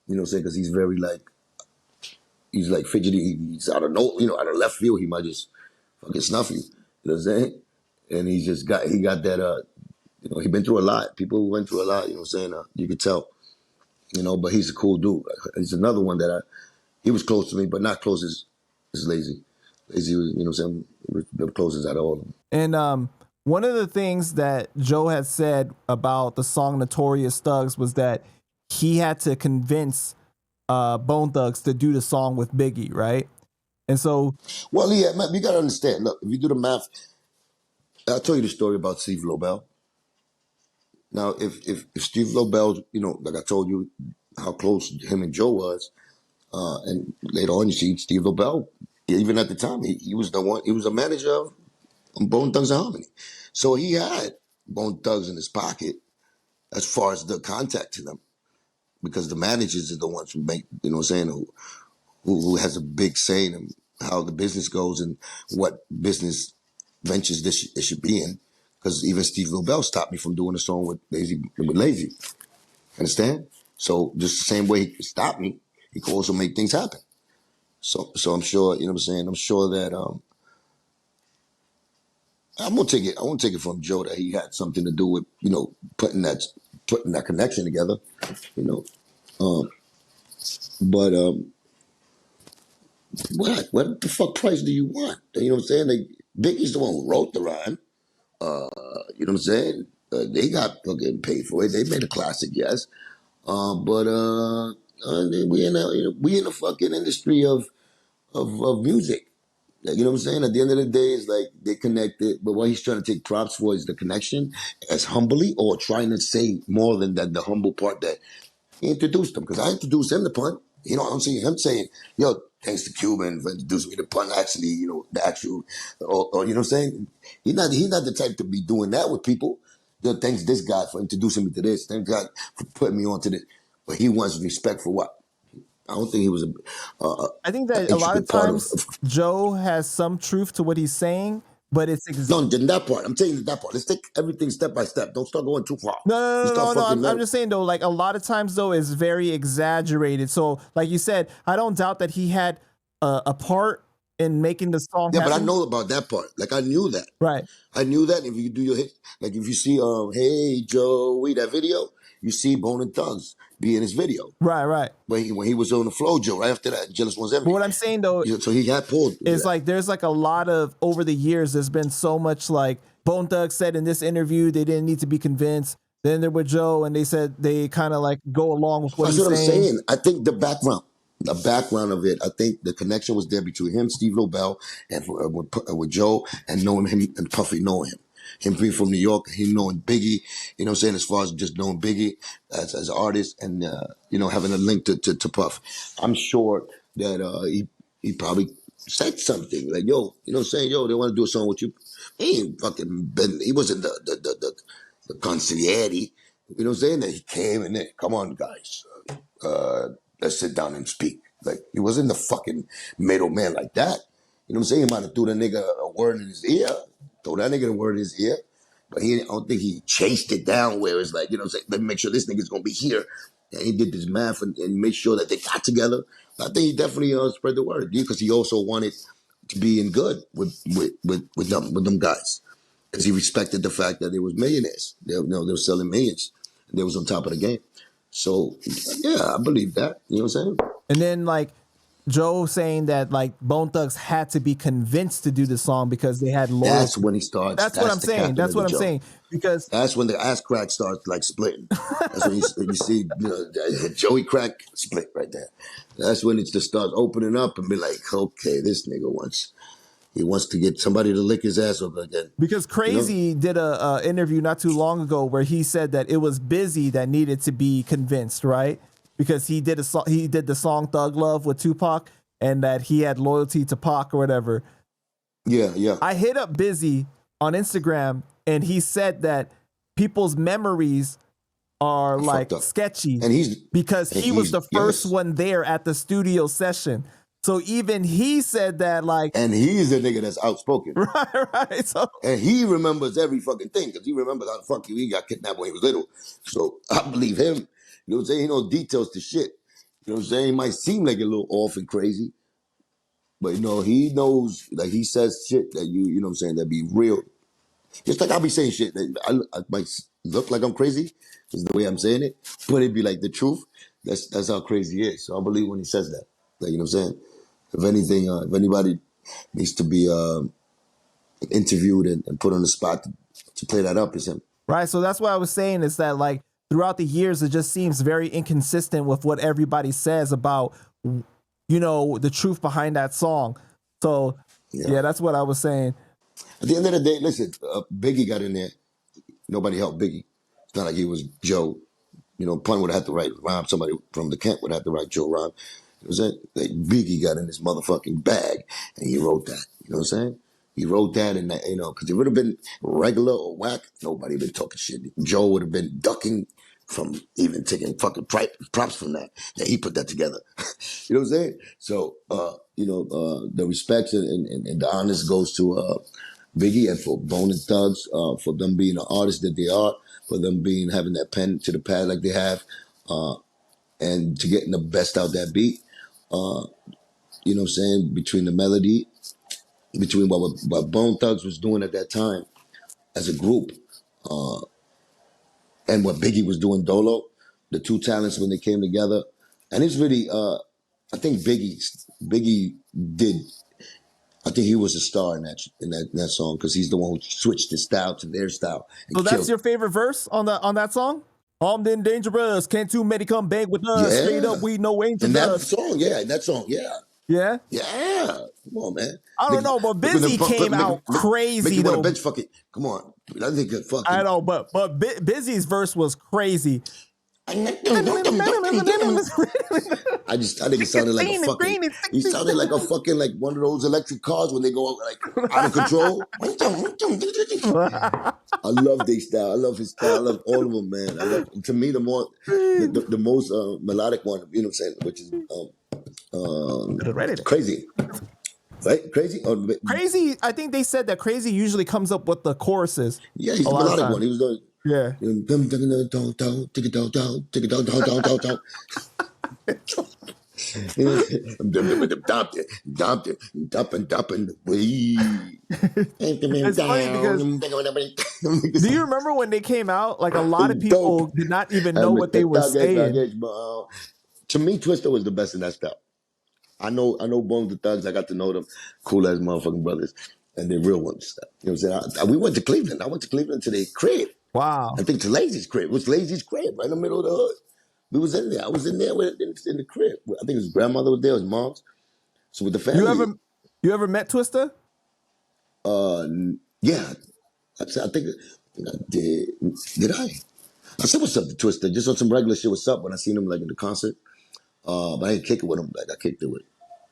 You know what I'm saying? Because he's very like. He's like fidgety. He's out of out of left field. He might just fucking snuff you. You know what I'm saying? And he got that he been through a lot. People went through a lot, you know what I'm saying? You could tell. But he's a cool dude. He's another one that he was close to me, but not close as Lazy. Lazy was, you know what I'm saying, the closest out of all of them. And one of the things that Joe had said about the song Notorious Thugs was that he had to convince Bone Thugs to do the song with Biggie, right? And so, Well, yeah, man, you gotta understand. Look, if you do the math, I'll tell you the story about Steve Lobel. Now, if Steve Lobel, like I told you, how close him and Joe was, and later on you see Steve Lobel, even at the time, he was the one, he was a manager of Bone Thugs and Harmony. So he had Bone Thugs in his pocket as far as the contact to them, because the managers are the ones who make, you know what I'm saying, who has a big say in how the business goes and what business ventures it should be in. Because even Steve Lobel stopped me from doing a song with Lazy. Understand? So just the same way he could stop me, he could also make things happen. So I'm sure, you know what I'm saying? I'm sure that I won't take it from Joe that he had something to do with, putting that connection together, you know. But what the fuck price do you want? You know what I'm saying? Biggie's the one who wrote the rhyme. You know what I'm saying? They got fucking paid for it. They made a classic, yes. But we in the fucking industry of music. Like, you know what I'm saying? At the end of the day, it's like they connected, but what he's trying to take props for is the connection as humbly, or trying to say more than that, the humble part that he introduced them. Because I introduced him to pun. You know what I'm saying? Him saying, yo, thanks to Cuban for introducing me to pun, actually, the actual, or you know what I'm saying? He's not the type to be doing that with people. Yo, thanks this guy for introducing me to this. Thank God for putting me onto this. But he wants respect for what? I don't think he was I think an that a lot of intricate part times of Joe has some truth to what he's saying, but it's no, in that part. I'm telling you that part. Let's take everything step by step. Don't start going too far. No, You no, start no, no, no. fucking I'm just saying though, like a lot of times though is very exaggerated. So, like you said, I don't doubt that he had a part in making the song yeah, but I happen. know about that part. Like I knew that. Right, I knew that. If you do your hit, like if you see Hey Joey, that video, you see Bone and Thugs be in his video. right, right. When he was on the Flow Joe, right after that, Jealous One's But Envy. what I'm saying though So he had pulled is that. like there's like a lot of over the years. There's been so much like Bone Thugs said in this interview they didn't need to be convinced. Then there were Joe, and they said they kind of like go along with what That's he's what I'm saying. saying. I think the background of it, I think the connection was there between him, Steve Lobel, and with Joe, and knowing him and Puffy knowing him. Him being from New York, him knowing Biggie, you know what I'm saying, as far as just knowing Biggie as an artist and, having a link to Puff. I'm sure that he probably said something like, yo, you know what I'm saying, yo, they want to do a song with you. He ain't fucking been, he wasn't the consigliere. You know what I'm saying? That he came and then, come on, guys, let's sit down and speak. Like, he wasn't the fucking middleman like that. You know what I'm saying? He might have threw the nigga a word in his ear, throw that nigga a word in his ear, but I don't think he chased it down where it's like, you know what I'm saying? Let me make sure this nigga's gonna be here. And he did this math and made sure that they got together. I think he definitely spread the word, because he also wanted to being good with them guys, because he respected the fact that they was millionaires. They were selling millions. And they was on top of the game. So yeah, I believe that. You know what I'm saying? And then like Joe saying that like Bone Thugs had to be convinced to do the song because they had loyalty. That's when he starts. That's what I'm saying. That's what I'm saying. Because that's when the ass crack starts like splitting. That's when you see Joey Crack split right there. That's when it just starts opening up and be like, okay, this nigga wants to get somebody to lick his ass up again. Because Crazy did a interview not too long ago where he said that it was Busy that needed to be convinced, right? Because he did the song Thug Love with Tupac, and that he had loyalty to Pac or whatever. Yeah. I hit up Busy on Instagram, and he said that people's memories are like sketchy, and he was the first one there at the studio session. So even he said that, like, and he's a nigga that's outspoken, right? So, and he remembers every fucking thing because he remembers how the fuck he got kidnapped when he was little. So I believe him. You know what I'm saying? He knows details to shit. You know what I'm saying? He might seem like a little off and crazy, but he knows. Like, he says shit that you know what I'm saying, that be real. Just like I'll be saying shit that I might look like I'm crazy, is the way I'm saying it, but it'd be like the truth. That's how crazy he is. So I believe when he says that. Like, you know what I'm saying? If anything, if anybody needs to be interviewed and put on the spot to play that up, is him. Right. So that's what I was saying, is that like throughout the years, it just seems very inconsistent with what everybody says about, the truth behind that song. So yeah, that's what I was saying. At the end of the day, listen, Biggie got in there. Nobody helped Biggie. It's not like he was Joe. Pun would have had to write rhyme. Somebody from the Kent would have to write Joe rhyme. You know what I'm saying? Like, Biggie got in his motherfucking bag and he wrote that. You know what I'm saying? He wrote that, and that, because it would have been regular or whack, nobody would been talking shit. Joe would have been ducking from even taking fucking props from that he put that together. You know what I'm saying? So, the respect and the honors goes to Biggie, and for Bone and Thugs, for them being the artists that they are, for them having that pen to the pad like they have, and to getting the best out that beat. You know what I'm saying? Between the melody, between what Bone Thugs was doing at that time as a group, and what Biggie was doing Dolo, the two talents when they came together. And it's really, I think Biggie did, I think he was a star in that song, because he's the one who switched his style to their style. So that's your favorite verse on that song? Armed and dangerous, can't too many come bang with us. Yeah. Straight up, we no angel dust. That song, yeah. Come on, man. I don't know, but Busy came out crazy though. Bench fucking, come on, that nigga fucking. I know, but Busy's verse was crazy. I think it sounded like a fucking. He sounded like a fucking, like one of those electric cars when they go like out of control. I love their style. I love his style. I love all of them, man. To me, the most melodic one, you know what I'm saying, which is Crazy. Right? Crazy? Crazy, I think they said that Crazy usually comes up with the choruses. Yeah, he's the melodic one. He was doing. Yeah. It's funny because do you remember when they came out? Like, a lot of people did not even know what they were saying. To me, Twista was the best in that style. I know Bones the Thugs. I got to know them, cool ass motherfucking brothers, and they're real ones. You know what I'm saying? We went to Cleveland. I went to Cleveland to their crib. Wow. I think to Lazy's crib. It was Lazy's crib, right in the middle of the hood. We was in there. I was in there in the crib. I think his grandmother was there, his mom's. So with the family. You ever met Twista? Yeah. I think I did. Did I? I said what's up to Twista, just on some regular shit. What's up when I seen him like in the concert. But I didn't kick it with him. Like, I kicked it with, you know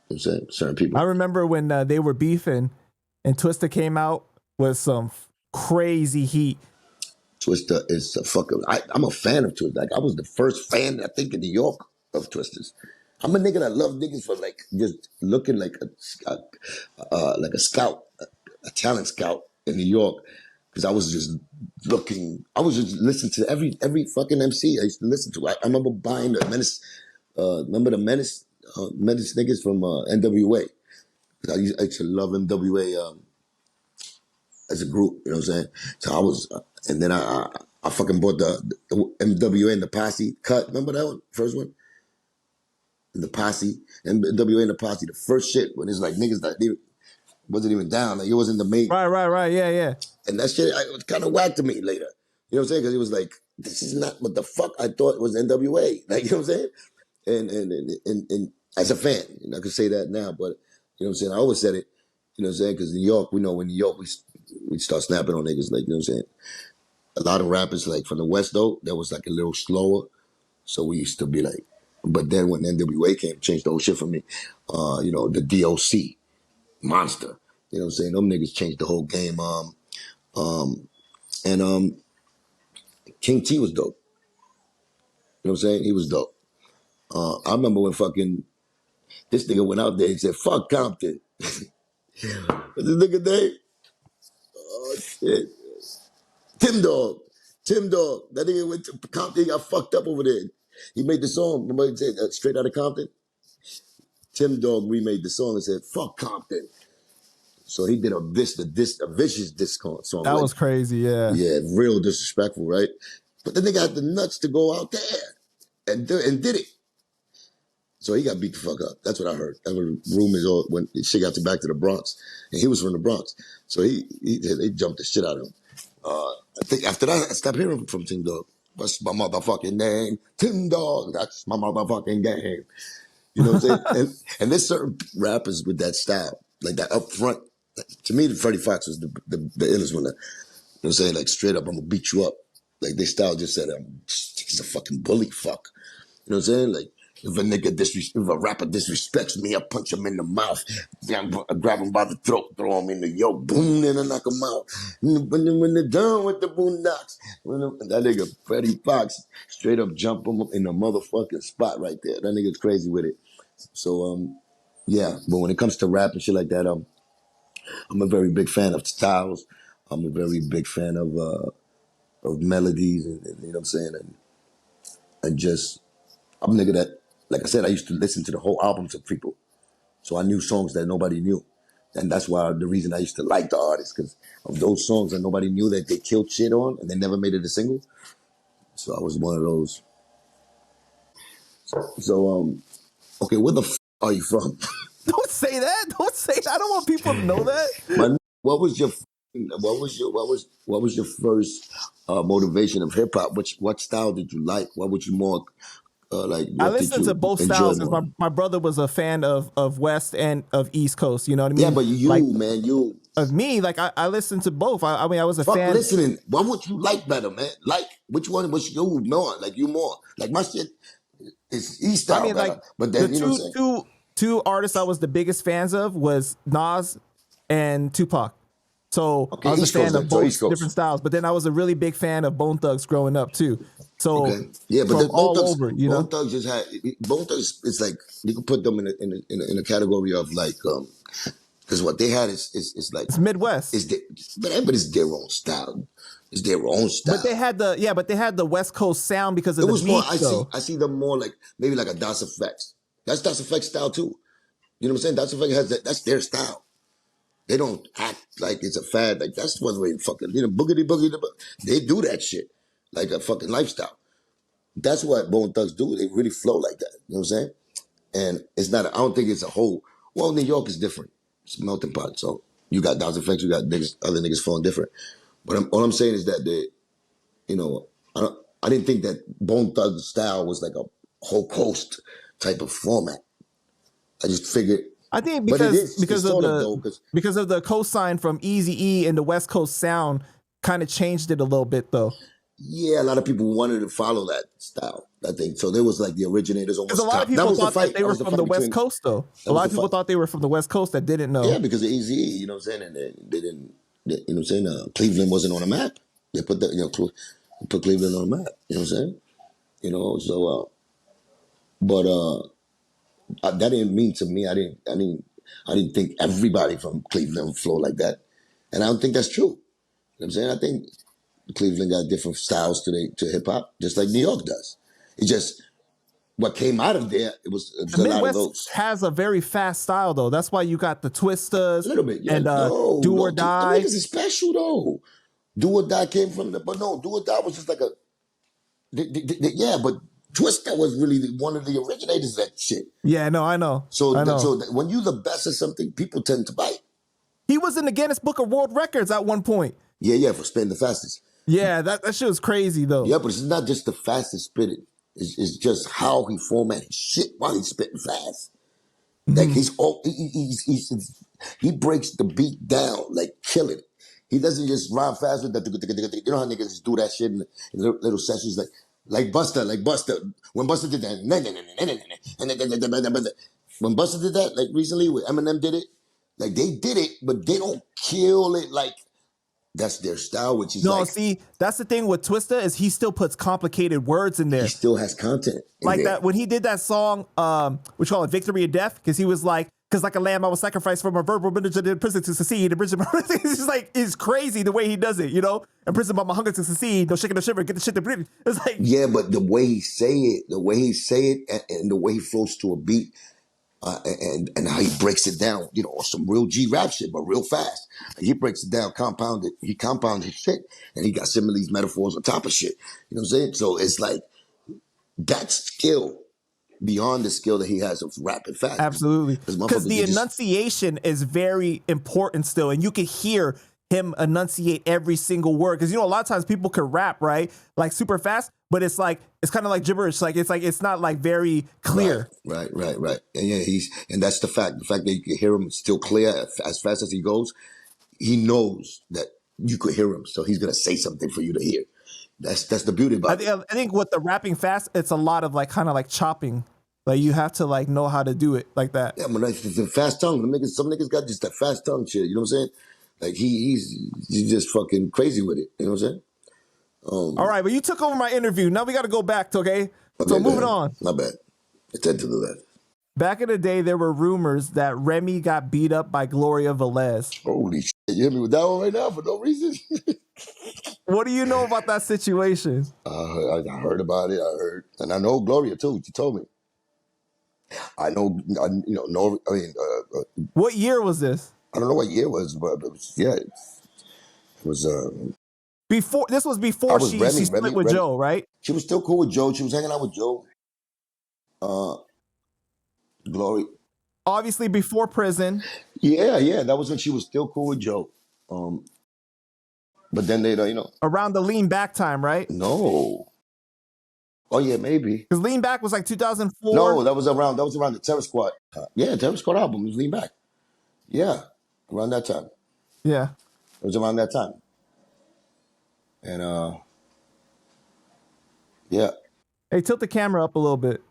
what I'm saying, certain people. I remember when they were beefing and Twista came out with some crazy heat. Twista is a fucker. I'm a fan of Twista. Like, I was the first fan, I think, in New York of Twisters. I'm a nigga that love niggas for like just looking like a scout, a talent scout in New York. Because I was just listening to every fucking MC I used to listen to. I remember buying the Menace. Remember the Menace niggas from NWA? I used to love NWA as a group. You know what I'm saying? So I was, and then I fucking bought the NWA and the Posse cut. Remember that one, first one? The Posse, NWA and the Posse. The first shit when it's like niggas that they wasn't even down. Like it wasn't the main. Right. Yeah. And that shit, it was kind of whack to me later. You know what I'm saying? Because it was like, this is not what the fuck I thought was NWA. Like, you know what I'm saying? And as a fan, I could say that now, but you know what I'm saying? I always said it, you know what I'm saying? Because New York, we know when New York, we start snapping on niggas, like, you know what I'm saying? A lot of rappers, like from the West, though, that was like a little slower. So we used to be like, but then when NWA came, changed the whole shit for me. You know, the DOC, Monster. You know what I'm saying? Them niggas changed the whole game. And King T was dope. You know what I'm saying? He was dope. I remember when fucking this nigga went out there and said, fuck Compton. What's this nigga name? Oh, shit. Tim Dog. Tim Dog. That nigga went to Compton, he got fucked up over there. He made the song, remember he said, Straight Outta Compton? Tim Dog remade the song and said, fuck Compton. So he did a vicious diss song. That was crazy, yeah. Yeah, real disrespectful, right? But the nigga had the nuts to go out there and did it. So he got beat the fuck up. That's what I heard. That was rumors all when shit got back to the Bronx, and he was from the Bronx. So they jumped the shit out of him. I think after that, I stopped hearing from Tim Dog. What's my motherfucking name? Tim Dog. That's my motherfucking game. You know what I'm saying? and there's certain rappers with that style, like that up front. To me, Freddie Fox was the illest one. You know what I'm saying? Like straight up, I'm gonna beat you up. Like their style just said, he's a fucking bully. Fuck. You know what I'm saying? Like, if a rapper disrespects me, I punch him in the mouth. I grab him by the throat, throw him in the yoke, boom, then I knock him out. When they're done with the boondocks, that nigga Freddie Fox straight up jump him in the motherfucking spot right there. That nigga's crazy with it. So, yeah. But when it comes to rap and shit like that, I'm a very big fan of styles. I'm a very big fan of melodies, and you know what I'm saying, and just. I'm a nigga that, like I said, I used to listen to the whole albums of people. So I knew songs that nobody knew. And that's why the reason I used to like the artists, because of those songs that nobody knew that they killed shit on and they never made it a single. So I was one of those. So, okay, where the are you from? Don't say that. Don't say that. I don't want people to know that. What was your first motivation of hip hop? What style did you like? What would you more like? I What did listened you to both enjoy styles more? because my brother was a fan of West and of East Coast. You know what I mean? Yeah, but you, like, man, you. Of me, like I listened to both. I mean, I was a Fuck fan. listening. What would you like better, man? Like, which one was you more? Like, you more. Like, my shit is East style I mean, better. like But the then, you know what I'm saying? two artists I was the biggest fans of was Nas and Tupac. So Okay, I was East a fan Coast of then. So both East Coast. different styles. But then I was a really big fan of Bone Thugs growing up too. So Okay. Yeah, but from Bone all Thugs, over, you know, Bone Thugs, it's like, you can put them in a category of like, because what they had is like, it's Midwest. but it's their own style. It's their own style. But they had the West Coast sound because of It the was more, beats, though. I see them more like, maybe like a Das Effects. That's Das Effects style too. You know what I'm saying? Das Effects that's their style. They don't act like it's a fad. Like that's one way fucking, boogity boogie. They do that shit like a fucking lifestyle. That's what Bone Thugs do. They really flow like that. You know what I'm saying? And it's not. I don't think it's a whole. Well, New York is different. It's a melting pot. So you got Downs Effects. You got other niggas flowing different. But all I'm saying is that you know, I didn't think that Bone Thugs style was like a whole coast type of format. I just figured. I think But it because is. It's sort of though, because of the cosign from Eazy-E and the West Coast sound kind of changed it a little bit, though. Yeah, a lot of people wanted to follow that style. I think so. They was like the originators Because a almost. lot of That people was the thought fight. that they were from the West Coast, though. A lot of people thought they were from the West Coast that didn't know. Yeah, because of Easy, you know what I'm saying, and they didn't. You know what I'm saying? Cleveland wasn't on the map. They put that, put Cleveland on the map. You know what I'm saying? So, that didn't mean to me. I didn't think everybody from Cleveland flow like that, and I don't think that's true. You know what I'm saying? I think Cleveland got different styles to hip hop, just like New York does. It just what came out of there, it was The a lot of Midwest those. has a very fast style, though. That's why you got the Twistas A little bit, yeah. and No, Do or no, them Die. niggas is special though. Do or Die came from the, but no, Do or Die was just like a, yeah, but Twista was really one of the originators of that shit. Yeah, no, I know. So, I know. when you the best at something, people tend to bite. He was in the Guinness Book of World Records at one point. Yeah, for spitting the fastest. Yeah, that shit was crazy though. Yeah, but it's not just the fastest spitting. It's just how he formatted shit while he's spitting fast. Like he breaks the beat down, like killing it. He doesn't just rhyme fast with that. You know how niggas just do that shit in little sessions, like Busta. When Busta did that, when Busta did that, like recently when Eminem did it, like they did it, but they don't kill it like that's their style, which is No, like see, that's the thing with Twista is he still puts complicated words in he there. still has content. Like there. that when he did that song, we call it Victory or Death, because he was like, because like a lamb I was sacrificed for my verbal minister in prison to succeed. It's just like, it's crazy the way he does it, you know? In prison by my hunger to succeed, no shaking, no shiver, get the shit to breathe. It's like, yeah, but the way he say it, and the way he flows to a beat, and how he breaks it down, you know, some real G rap shit, but real fast. He breaks it down, he compounded shit, and he got similes, metaphors on top of shit. You know what I'm saying? So it's like that skill beyond the skill that he has of rapping fast. absolutely. Because the enunciation is very important still, and you can hear him enunciate every single word. Because you know, a lot of times people can rap, right? Like super fast, but it's like it's kind of like gibberish. Like it's not like very clear. Right. And yeah, and that's the fact. The fact that you can hear him still clear as fast as he goes, he knows that you could hear him, so he's gonna say something for you to hear. That's the beauty about it. I think with the rapping fast, it's a lot of like kind of like chopping. Like you have to like know how to do it like that. Yeah, but it's the fast tongue. Some niggas got just that fast tongue shit. You know what I'm saying? Like he's just fucking crazy with it. You know what I'm saying? All right, but you took over my interview. Now we got to go back, okay? So moving on. My bad. Attend to the left. Back in the day, there were rumors that Remy got beat up by Gloria Velez. Holy shit. You hit me with that one right now for no reason? What do you know about that situation? I heard about it. And I know Gloria too. She told me. I know, what year was this? I don't know what year it was, but it was, yeah. It was, Before this was before she split with Joe, right? She was still cool with Joe. She was hanging out with Joe. Gloria. Obviously before prison. Yeah. That was when she was still cool with Joe. But then they, around the Lean Back time, right? No. Oh yeah, maybe. Because Lean Back was like 2004. No, that was around the Terror Squad. Terror Squad album was Lean Back. Yeah, around that time. Yeah. It was around that time. And yeah. Hey, tilt the camera up a little bit.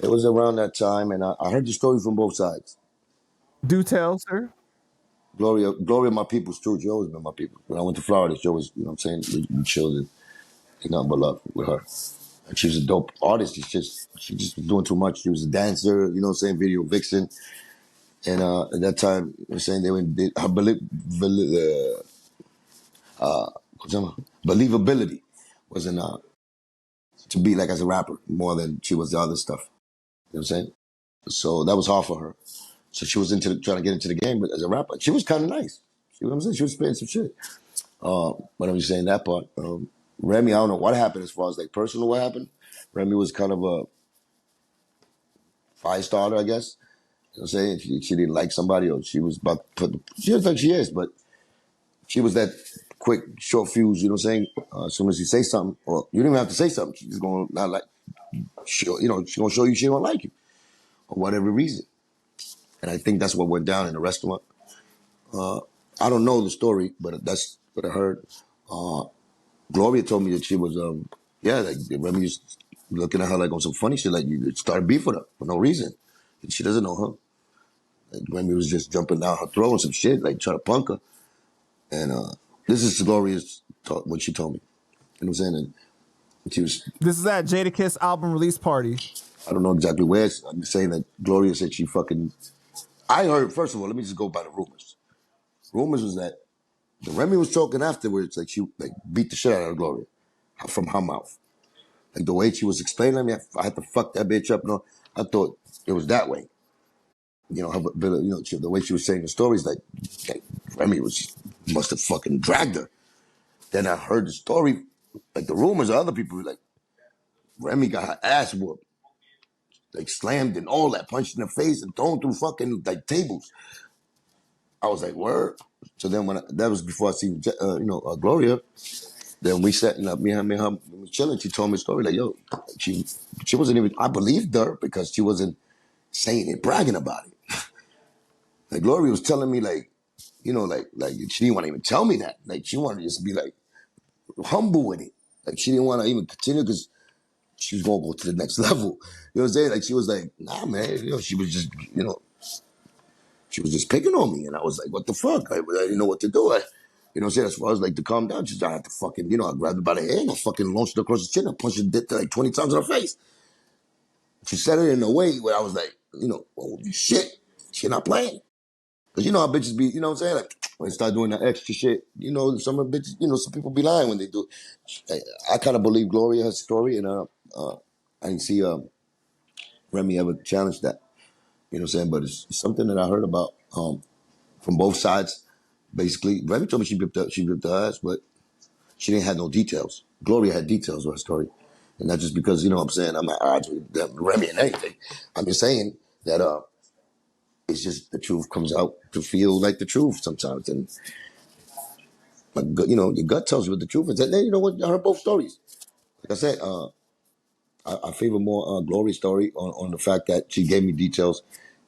It was around that time, and I heard the story from both sides. Do tell, sir. Gloria, my people's too. She always been my people. When I went to Florida, she always, you know what I'm saying, we chilled and nothing but love with her. And she was a dope artist. She just was doing too much. She was a dancer, you know what I'm saying, video vixen. And at that time, you know what I'm saying, her believability wasn't to be like as a rapper more than she was the other stuff. You know what I'm saying? So that was hard for her. So she was trying to get into the game, but as a rapper, she was kind of nice. See what I'm saying? She was spitting some shit. But I'm just saying that part. Remy, I don't know what happened as far as like personal what happened. Remy was kind of a fire starter, I guess. You know what I'm saying? She didn't like somebody, or she was about to she was like she is, but she was that quick, short fuse, you know what I'm saying? As soon as you say something, or you don't even have to say something, she's going to not like, she's going to show you she don't like you, for whatever reason. And I think that's what went down in the restaurant. I don't know the story, but that's what I heard. Gloria told me that she was, like Remy was looking at her like on some funny shit, like you started beef with her for no reason. And she doesn't know her. Like Remy was just jumping down her throat and some shit, like trying to punk her. And this is Gloria's talk, what she told me. You know what I'm saying? And she was. This is at Jadakiss album release party. I don't know exactly where. I'm just saying that Gloria said she fucking. I heard, first of all, let me just go by the rumors. Rumors was that Remy was talking afterwards, like she like beat the shit out of Gloria from her mouth. Like the way she was explaining to me, I had to fuck that bitch up. No, I thought it was that way. The way she was saying the stories, like Remy must have fucking dragged her. Then I heard the story, like the rumors of other people, like Remy got her ass whooped, like slammed and all that, punched in the face and thrown through fucking like tables. I was like, word. So then that was before I seen Gloria. Then we sat and me and her we was chilling. She told me a story like, yo, she wasn't even. I believed her because she wasn't saying it, bragging about it. Like Gloria was telling me like she didn't want to even tell me that. Like she wanted to just be like humble with it. Like she didn't want to even continue because she was gonna go to the next level. You know what I'm saying? Like she was like, nah, man. She was just, she was just picking on me, and I was like, what the fuck? I didn't know what to do. You know what I'm saying? As far as like to calm down, I had to fucking, I grabbed her by the hair and I fucking launched her across the chin. I punched her dick like 20 times in her face. She said it in a way where I was like, holy shit, she not playing. Because you know how bitches be, you know what I'm saying? Like, when they start doing that extra shit, some of the bitches, some people be lying when they do. I kind of believe Gloria, her story, and I didn't see Remy ever challenge that. You know what I'm saying? But it's something that I heard about from both sides. Basically, Remy told me she ripped her ass, but she didn't have no details. Gloria had details of her story. And not just because, what I'm saying, I'm at odds with Remy and anything. I'm just saying that it's just the truth comes out to feel like the truth sometimes. And, your gut tells you what the truth is. And then, you know what? I heard both stories. Like I said, I favor more Gloria's story on the fact that she gave me details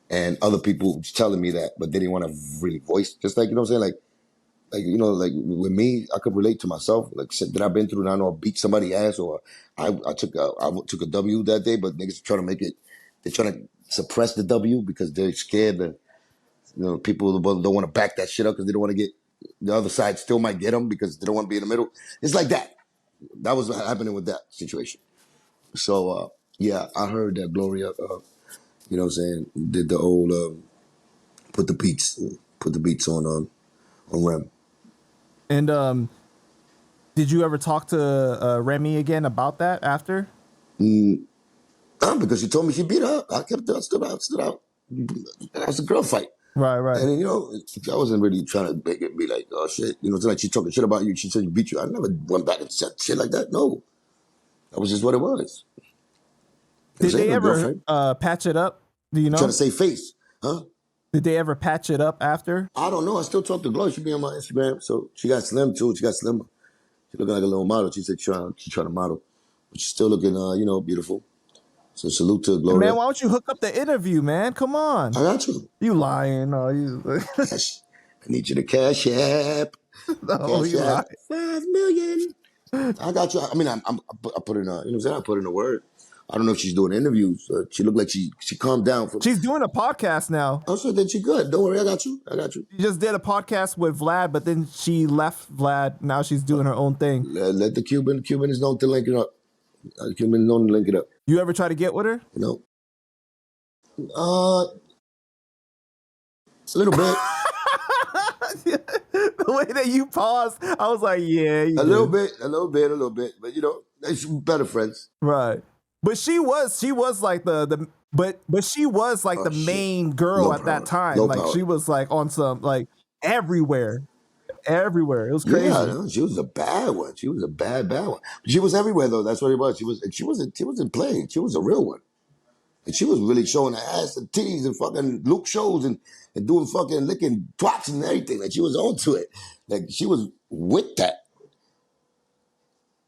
and other people telling me that, but they didn't want to really voice. Just like, you know what I'm saying? Like with me, I could relate to myself. Like shit that I've been through, and I know I beat somebody's ass, or I took a W that day, but niggas trying to make it. They're trying to suppress the W because they're scared that people don't want to back that shit up because they don't want to get the other side still might get them because they don't want to be in the middle. It's like that. That was happening with that situation. So yeah, I heard that Gloria, you know what I'm saying, did the old put the beats on Rem. And did you ever talk to Remy again about that after? Because she told me she beat her up. I stood out. That was a girl fight. Right. And then, I wasn't really trying to make it be like, oh shit. It's like she talking shit about you. She said you beat you. I never went back and said shit like that. No. That was just what it was. Did they no ever girlfriend. patch it up? Do you know? Trying to save face. Huh? Did they ever patch it up after? I don't know. I still talk to Gloria. She be on my Instagram. So she got slim too. She got slimmer. She looking like a little model. She said she's trying to model. But she's still looking, beautiful. So salute to Gloria. Man, why don't you hook up the interview, man? Come on. I got you. You lying. No, you Cash. I need you to cash app. no, Cash you app. lying. 5 million. I got you. I mean, I put in I put in a word. I don't know if she's doing interviews. She looked like she calmed down. She's doing a podcast now. Oh, so then she good. Don't worry, I got you. She just did a podcast with Vlad, but then she left Vlad. Now she's doing her own thing. Let the Cuban is known to link it up. Cuban is known to link it up. You ever try to get with her? No. A little bit. The way that you paused, I was like, yeah. A little bit. But they're better friends. Right. But she was like but she was like the main girl at that time. Like she was like on some like everywhere. It was crazy. Yeah, she was a bad one. She was a bad one. But she was everywhere though. That's what it was. She wasn't playing. She was a real one. And she was really showing her ass and titties and fucking Luke shows and doing fucking licking twats and everything. Like she was onto it. Like she was with that.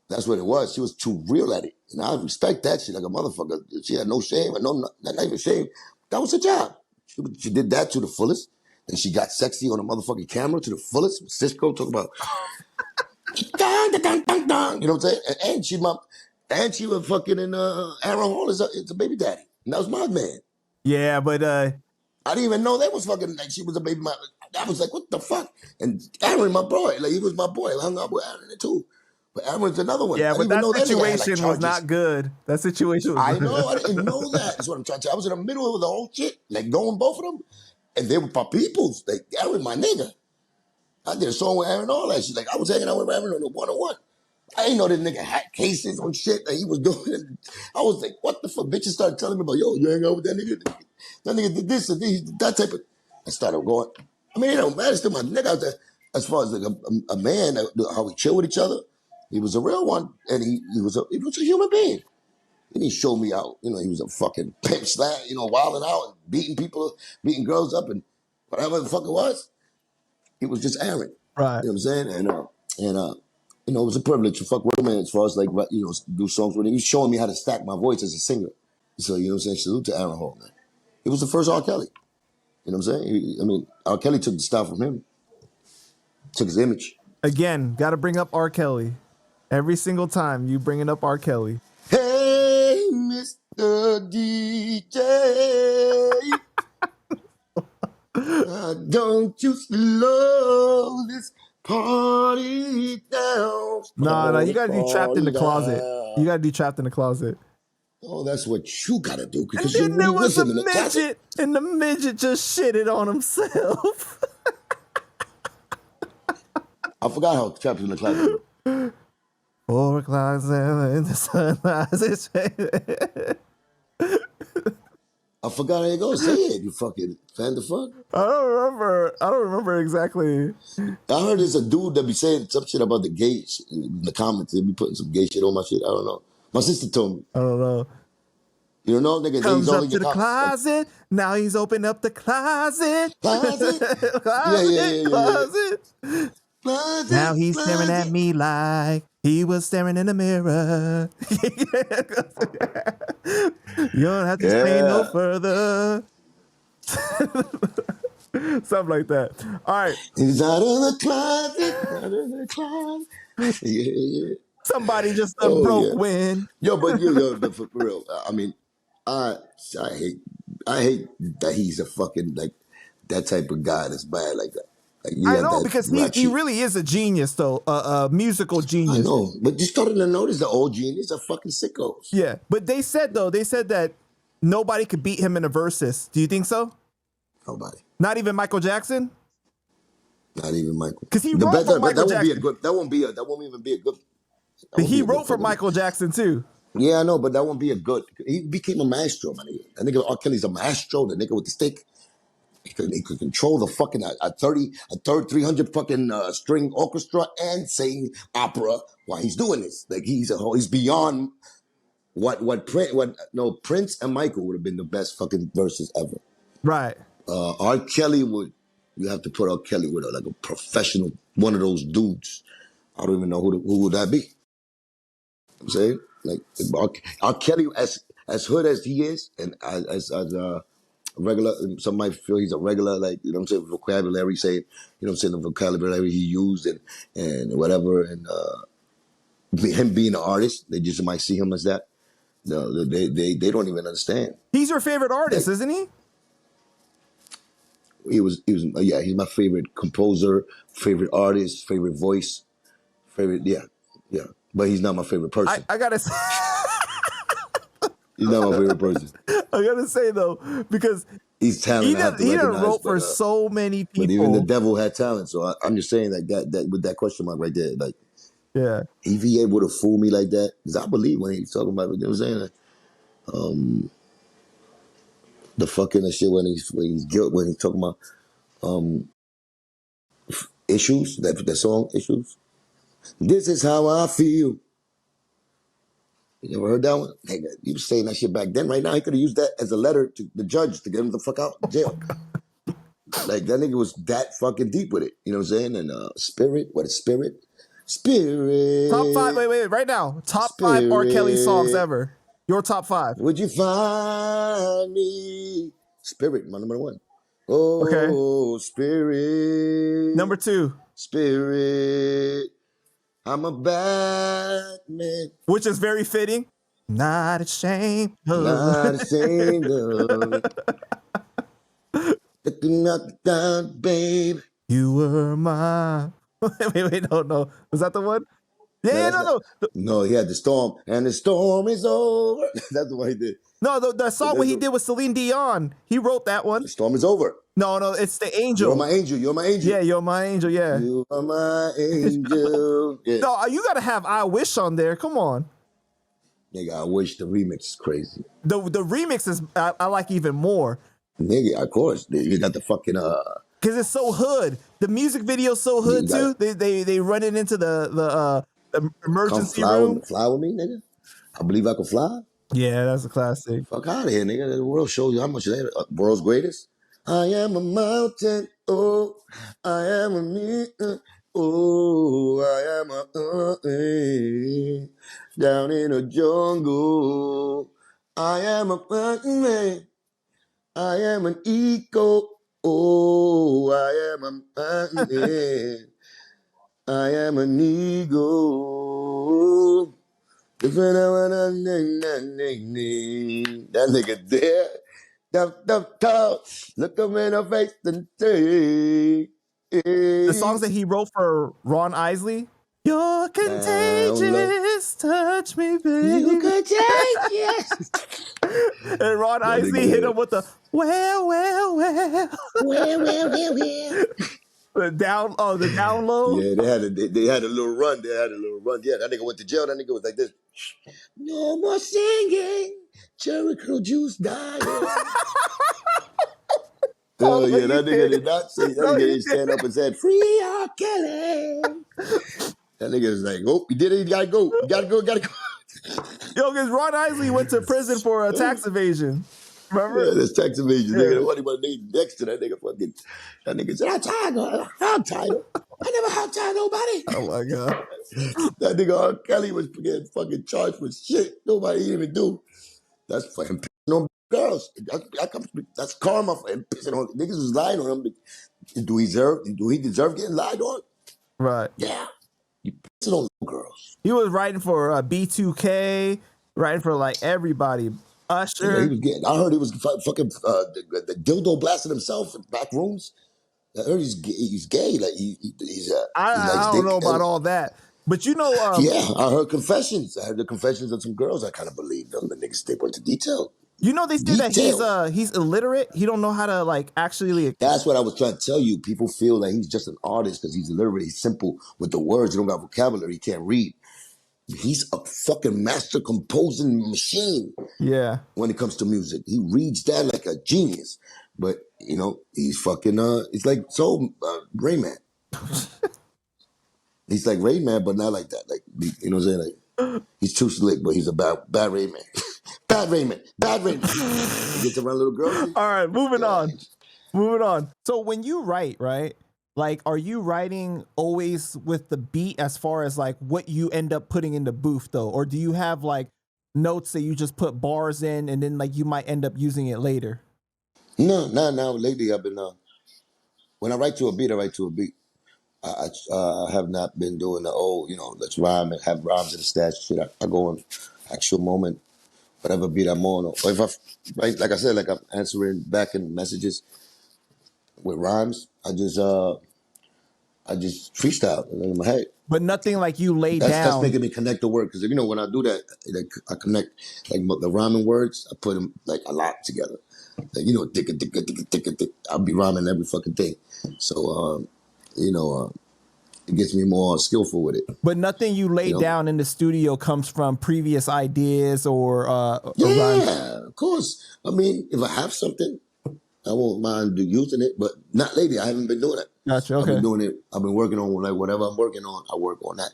That's what it was. She was too real at it. And I respect that shit like a motherfucker. She had no shame and not even shame. That was her job. She did that to the fullest. And she got sexy on a motherfucking camera to the fullest. Cisco talk about dun, dun, dun, dun, dun. You know what I'm saying? And she was fucking in Aaron Hall is a baby daddy. And that was my man. Yeah, but I didn't even know they was fucking like she was a baby mom. I was like, what the fuck? And Aaron, my boy, like he was my boy. I hung out with Aaron too. But Aaron's another one. Yeah, but that situation was not good. That situation was I know, I didn't know that. That's what I'm trying to tell. I was in the middle of the whole shit, like knowing both of them. And they were my peoples. Like Aaron, my nigga. I did a song with Aaron, all that shit. Like I was hanging out with Aaron on the 101. I didn't know this nigga had cases on shit that he was doing. I was like, what the fuck? Bitches started telling me about, yo, you hang out with that nigga. That nigga did this and that type of. I started going. I mean, it don't matter. Still my nigga out there. As far as like a man, how we chill with each other, he was a real one, and he was a human being. And he showed me out. You know, he was a fucking pimp slat. You know, wilding out and beating people, beating girls up, and whatever the fuck it was. He was just Aaron. Right. You know what I'm saying? And you know, it was a privilege to fuck with him, and as far as like, you know, do songs with him. He was showing me how to stack my voice as a singer. So, you know what I'm saying? Salute to Aaron Hall, man. He was the first R. Kelly. You know what I'm saying? I mean, R. Kelly took the style from him. Took his image. Again, got to bring up R. Kelly. Every single time you bringing up R. Kelly. Hey, Mr. DJ. Don't you slow this party down. No, you got to do Trapped in the Closet. You got to do Trapped in the Closet. Oh, that's what you got to do. And then there was a midget, and the midget just shitted on himself. I forgot how Trapped in the Closet. 4 o'clock, 7 in the sunrise. I forgot how it goes. Say it, you fucking fan the fuck. I don't remember exactly. I heard there's a dude that be saying some shit about the gay shit in the comments. They be putting some gay shit on my shit. I don't know. My sister told me. I don't know. You don't know, nigga? Comes up to the closet. Now he's opened up the closet. Closet? Closet. Closet, now he's staring at me like he was staring in the mirror. You don't have to explain no further. Something like that. All right. He's out of the closet. Out of the closet. Yeah. Somebody just broke wind. Yo, but for real, I mean, I hate that he's a fucking like that type of guy that's bad like that. Like, I know, because he really is a genius, though, a musical genius. I know, but you starting to notice the old genius are fucking sickos. Yeah, but they said that nobody could beat him in the verses. Do you think so? Nobody. Not even Michael Jackson? Not even Michael. Because he wrote for Michael Jackson. That won't even be a good. But he wrote for Michael Jackson, too. Yeah, I know, but that won't be a good. He became a maestro, man. That nigga R. Kelly's a maestro, the nigga with the stick. He could control the fucking a 300 fucking string orchestra and sing opera while he's doing this. Like he's beyond Prince and Michael would have been the best fucking verses ever. Right. R. Kelly you have to put R. Kelly with like a professional, one of those dudes. I don't even know who would that be. I'm saying, like R. Kelly, as hood as he is, and as regular, some might feel he's a regular, like, you know what I'm saying, vocabulary, say, you know what I'm saying, the vocabulary he used and whatever, and him being an artist, they just might see him as that. No, they don't even understand. He's your favorite artist, isn't he? He's my favorite composer, favorite artist, favorite voice, yeah. But he's not my favorite person. I gotta say, he's not my favorite person. I gotta say though, because he's talented. He done wrote for so many people. But even the devil had talent. So I'm just saying like that with that question mark right there, like, yeah, EVA would have fooled me like that, because I believe when he's talking about, you know what I'm saying, the fucking shit when he's talking about issues, that song Issues. This is how I feel. You ever heard that one? Hey, he was saying that shit back then. Right now, he could have used that as a letter to the judge to get him the fuck out of jail. Like, that nigga was that fucking deep with it. You know what I'm saying? And Spirit, what is Spirit? Spirit. Top 5, wait, right now. Top Spirit. 5 R. Kelly songs ever. Your top 5. Would you find me? Spirit, my number 1. Oh, okay. Spirit. Number 2. Spirit. I'm a bad man. Which is very fitting. Not ashamed. Not ashamed of. Looking up down, babe. You were my. Wait, no. Was that the one? Yeah, no. No, he had The Storm, and the storm is over. That's the one he did. No, the song what he did with Celine Dion. He wrote that one. The storm is over. No, it's the Angel. You're my angel. You're my angel. Yeah, You're My Angel. Yeah. You are my angel. Yeah. No, you gotta have I Wish on there. Come on. Nigga, I wish the remix is crazy. The remix is I like even more. Nigga, of course. You got the fucking because it's so hood. The music video's so hood too. They run it into the emergency room. Fly with me, nigga. I believe I can fly. Yeah, that's a classic. Fuck out of here, nigga. The world shows you how much they world's greatest. I am a mountain. Oh, I am a meter. Oh, I am a down in a jungle. I am a man. I am an eco. Oh, I am a man. I am an eagle. That nigga there. Look him in the face and say. The songs that he wrote for Ron Isley. You're contagious, touch me, baby. You contagious. And Ron Isley hit him with the well. The down low. Yeah, they had a little run. Yeah, that nigga went to jail. That nigga was like this. No more singing. Jericho juice dying. Oh yeah, that nigga did not say. That nigga didn't stand up and said, "Free R. Kelly." That nigga was like, "Oh, you did it. You gotta go. You gotta go. Gotta go." Yo, because Ron Isley went to prison for tax evasion. Remember? Yeah, that's tax evasion. Yeah. Nigga, what name next to that nigga? Fucking that nigga said, "I'm tired. I never hog tied nobody." Oh my god. That nigga R. Kelly was getting fucking charged with shit nobody even do. That's fucking pissing on girls. That's karma for him pissing on niggas was lying on him. Do he deserve getting lied on? Right. Yeah. You pissing on girls. He was writing for B2K, writing for like everybody. Usher. Yeah, he was getting. I heard he was fucking the dildo blasting himself in back rooms. I heard he's gay. Like he's I don't know about all that, but you know. Yeah, I heard confessions. I heard the confessions of some girls. I kind of believe them. The niggas they went to detail. You know, they say that he's illiterate. He don't know how to like actually. That's what I was trying to tell you. People feel that he's just an artist because he's illiterate. He's simple with the words. You don't got vocabulary. He can't read. He's a fucking master composing machine. Yeah. When it comes to music, he reads that like a genius. But you know, he's fucking. It's like Rayman. He's like Rayman, but not like that. Like you know what I'm saying? Like he's too slick, but he's a bad Rayman. Bad Rayman. He gets around little girls. All right, moving on. So when you write, right? Like, are you writing always with the beat as far as like what you end up putting in the booth though? Or do you have like notes that you just put bars in and then like you might end up using it later? No. Lately I've been, when I write to a beat, I write to a beat. I have not been doing the, let's rhyme and have rhymes in the stash shit. I go on actual moment, whatever beat I'm on. Or if like I said, like I'm answering back in messages with rhymes, I just freestyle in my head. But nothing like you lay down. That's making me connect the word. Because, when I do that, I connect, like, the rhyming words, I put them, like, a lot together. Like, dick. I'll be rhyming every fucking thing. So, it gets me more skillful with it. But nothing you lay down in the studio comes from previous ideas or rhymes. Of course. I mean, if I have something, I won't mind using it, but not lately. I haven't been doing it. Gotcha. Okay. I've been doing it. I've been working on like whatever I'm working on. I work on that.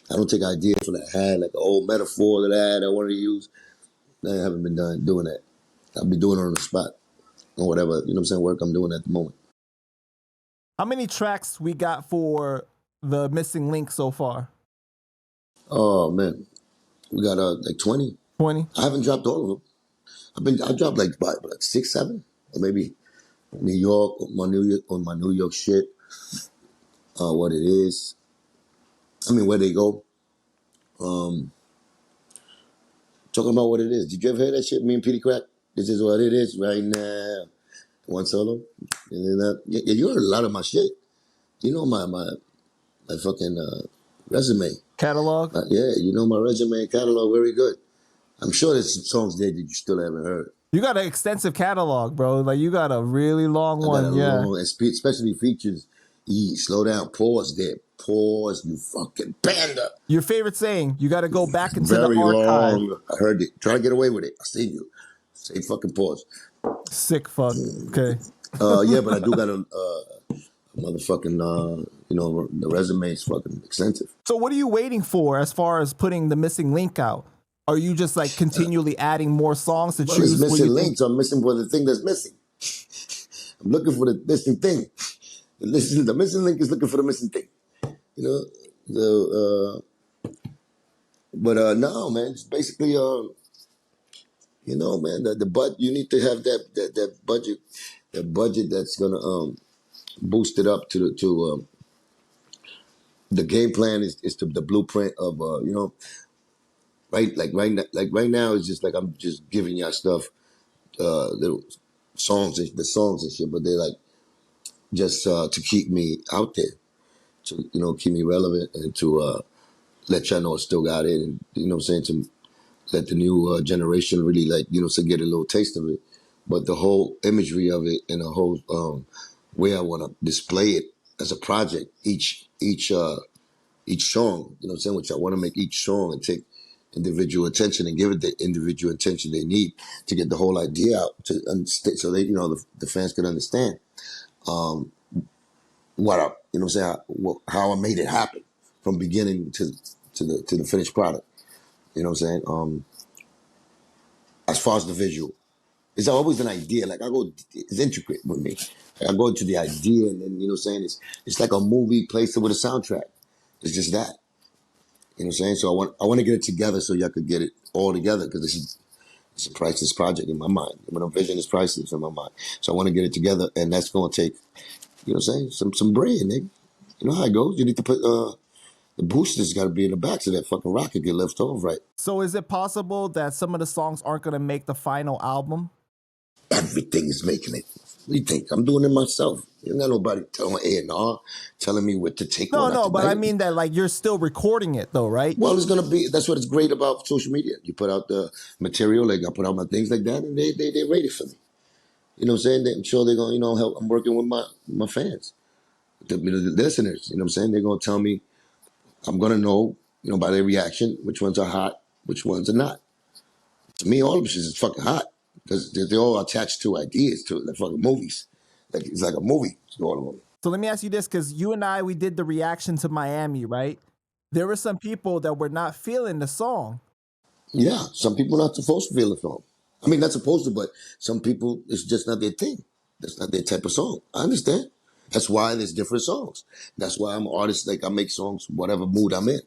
I don't take ideas from that I had, like an old metaphor that I wanted to use. I haven't been doing that. I'll be doing it on the spot or whatever. You know what I'm saying? Work I'm doing at the moment. How many tracks we got for the Missing Link so far? Oh man, we got like 20. 20. I haven't dropped all of them. I dropped like 6, 7, or maybe New York on my New York shit. What it is. I mean, where they go. Talking about what it is. Did you ever hear that shit? Me and Petey Crack. This is what it is right now. One solo. You heard a lot of my shit. You know my fucking resume. Catalog? Yeah, you know my resume and catalog very good. I'm sure there's some songs there that you still haven't heard. You got an extensive catalog, bro. Like you got a really long I got one. a Yeah. long, especially features. Slow down, pause there, pause, you fucking panda. Your favorite saying? You got to go back into Very the archive. long. I heard it. Try to get away with it. I see you. Say fucking pause. Sick fuck. Okay. Yeah, but I do got a motherfucking, the resume is fucking extensive. So what are you waiting for as far as putting the missing link out? Are you just like continually adding more songs to Well, choose? it's what missing you think- links. I'm missing for the thing that's missing. I'm looking for the missing thing. The missing link is looking for the missing thing. You know, no, man. It's basically, man, the you need to have that budget that's gonna boost it up to the game plan is to the blueprint of right right now it's just like I'm just giving y'all stuff, little songs, the songs and shit, but they're like just to keep me out there, to keep me relevant and to let y'all know I still got it, and what I'm saying, to let the new generation really to get a little taste of it. But the whole imagery of it and the whole way I want to display it as a project, each song, what I'm saying, which I want to make each song and take individual attention and give it the individual attention they need to get the whole idea out to understand, so they the fans can understand what I, what I'm saying, how I made it happen from beginning to the finished product. You know what I'm saying? As far as the visual, it's always an idea. Like it's intricate with me. Like I go into the idea, and then what I'm saying, it's like a movie placed with a soundtrack. It's just that. You know what I'm saying? So I want to get it together so y'all could get it all together, because it's a priceless project in my mind. When I'm vision is priceless in my mind. So I want to get it together, and that's going to take, what I'm saying, some bread, nigga. You know how it goes. You need to put the boosters got to be in the back so that fucking rocket get left off right. So is it possible that some of the songs aren't going to make the final album? Everything is making it. What do you think? I'm doing it myself. You got nobody telling A&R, telling me what to take. No, but I mean that like you're still recording it though, right? Well, it's gonna be. That's what it's great about social media. You put out the material, like I put out my things like that, and they rate it for me. You know what I'm saying? I'm sure they're gonna help. I'm working with my fans, the listeners. You know what I'm saying? They're gonna tell me. I'm gonna know, by their reaction, which ones are hot, which ones are not. To me, all of this is fucking hot, because they're all attached to ideas, to like fucking movies. Like it's like a movie. All of them. So let me ask you this, because you and I, we did the reaction to Miami, right? There were some people that were not feeling the song. Yeah, some people are not supposed to feel the song. I mean, not supposed to, but some people, it's just not their thing. That's not their type of song. I understand. That's why there's different songs. That's why I'm an artist. Like I make songs, whatever mood I'm in.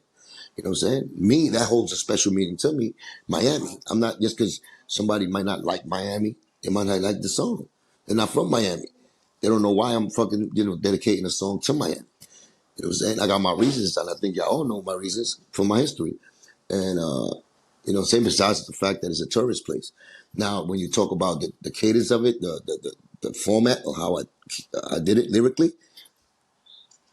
You know what I'm saying? Me, that holds a special meaning to me. Miami. I'm not, just because somebody might not like Miami, they might not like the song. They're not from Miami. They don't know why I'm fucking, dedicating a song to Miami. You know what I'm saying? I got my reasons, and I think y'all all know my reasons from my history. And, same besides the fact that it's a tourist place. Now, when you talk about the cadence of it, the format, or how I did it lyrically,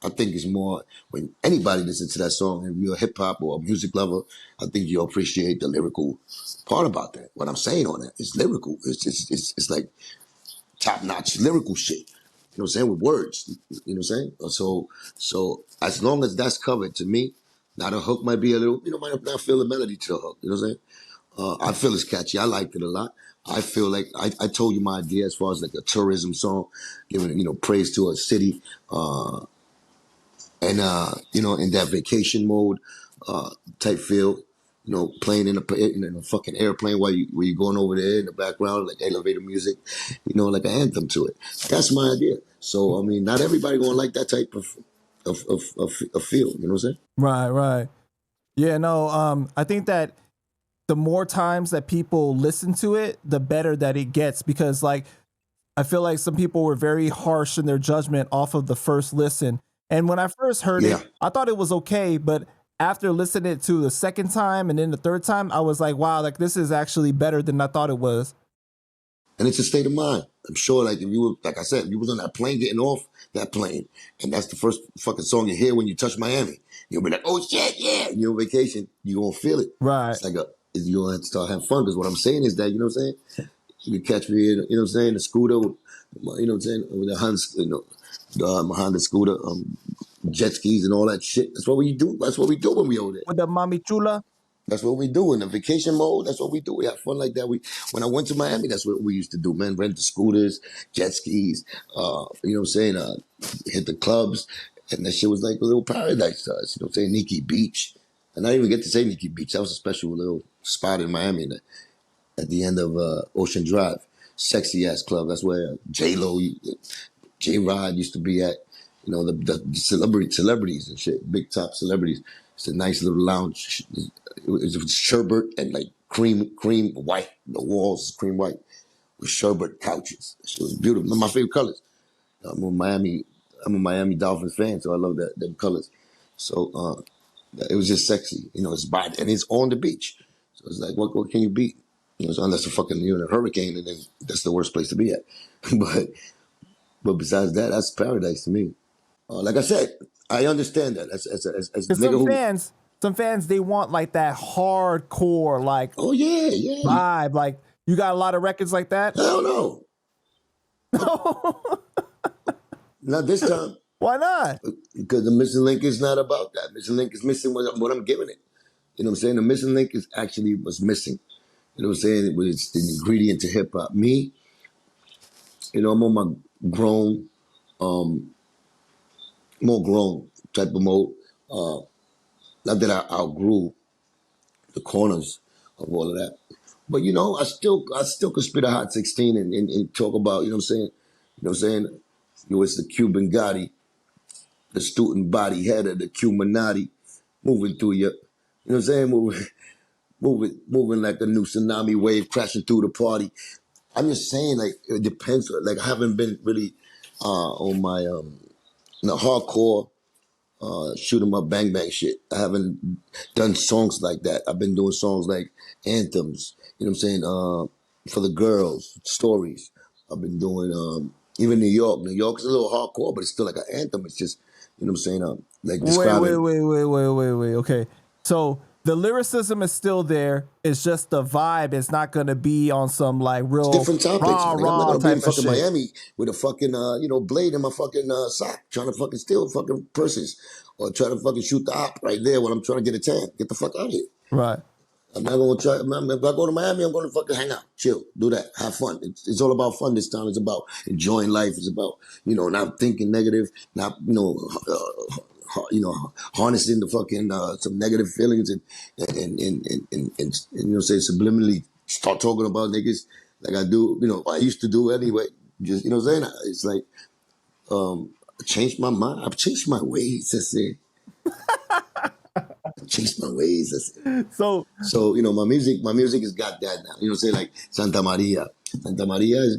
I think it's more, when anybody listens to that song, if you're a hip hop or a music lover, I think you'll appreciate the lyrical part about that. What I'm saying on that is lyrical. It's like top notch lyrical shit. You know what I'm saying? With words. You know what I'm saying? So as long as that's covered, to me, now the hook might be a little, might not feel the melody to the hook. You know what I'm saying? I feel it's catchy. I liked it a lot. I feel like I told you my idea as far as like a tourism song, giving praise to a city, and in that vacation mode type feel. Playing in a fucking airplane while you're going over there in the background, like elevator music, like an anthem to it. That's my idea. So I mean, not everybody gonna like that type of feel. You know what I'm saying? Right. Yeah, no, I think that the more times that people listen to it, the better that it gets, because like I feel like some people were very harsh in their judgment off of the first listen. And when I first heard it, I thought it was okay, but after listening to the second time and then the third time, I was like, wow, like this is actually better than I thought it was. And it's a state of mind. I'm sure, like if you were, like I said, if you was on that plane getting off that plane, and that's the first fucking song you hear when you touch Miami, you'll be like, oh shit, yeah. And you're on vacation, you gonna feel it. Right. It's like you're gonna have to start having fun. Because what I'm saying is that, you know what I'm saying? You can catch me, you know what I'm saying, the scooter, you know what I'm saying, with the Honda, the Honda scooter, jet skis and all that shit. That's what we do. That's what we do when we over there. With the Mami Chula? That's what we do in the vacation mode. That's what we do. We have fun like that. When I went to Miami, that's what we used to do, man. Rent the scooters, jet skis, you know what I'm saying? Hit the clubs. And that shit was like a little paradise to us. You know what I'm saying? Nikki Beach. And I didn't even get to say Nikki Beach. That was a special little spot in Miami at the end of Ocean Drive. Sexy ass club. That's where J-Lo, J-Rod used to be at. You know, the celebrities and shit, big top celebrities. It's a nice little lounge. It was sherbet and like cream white. The walls is cream white with sherbet couches. It was beautiful. One of my favorite colors. I'm a Miami Dolphins fan, so I love them colors. So it was just sexy. You know, it's by and it's on the beach. So it's like, what can you beat? You know, so unless you're in a hurricane, and then that's the worst place to be at. but besides that, that's paradise to me. Like I said, I understand that as a nigga some fans, they want like that hardcore, like, oh yeah, vibe. Like, you got a lot of records like that? Hell no. Not this time. Why not? Because the missing link is not about that. Missing link is missing what I'm giving it. You know what I'm saying? The missing link is actually was missing. You know what I'm saying? It was the ingredient to hip hop. Me, you know, I'm on my grown, more grown type of mode. Not that I outgrew the corners of all of that. But you know, I still could spit a hot 16 and talk about, you know what I'm saying? You know what I'm saying? You know, it's the Cuban Gotti, the student body head of the Cubanati moving through you. You know what I'm saying? Moving like a new tsunami wave crashing through the party. I'm just saying, like, it depends. Like, I haven't been really on my hardcore shoot 'em up bang bang shit. I haven't done songs like that. I've been doing songs like anthems, you know what I'm saying, for the girls, stories. I've been doing even New York. New York's a little hardcore, but it's still like an anthem. It's just, you know what I'm saying, like describing. Wait. Okay. So the lyricism is still there. It's just the vibe is not going to be on some like real different topics. I'm not gonna be in fucking shit. Miami with a fucking blade in my fucking sock, trying to fucking steal fucking purses, or try to fucking shoot the op right there when I'm trying to get a tan. Get the fuck out of here. Right. I'm not gonna try. If I go to Miami, I'm gonna fucking hang out, chill, do that, have fun. It's all about fun this time. It's about enjoying life. It's about not thinking negative, not harnessing the fucking some negative feelings and say subliminally start talking about niggas like I do. I used to do anyway. Just what I'm saying. It's like I changed my mind. I've changed my ways. I say. Changed my ways. So my music has got that now. You know, say like Santa Maria. Santa Maria is,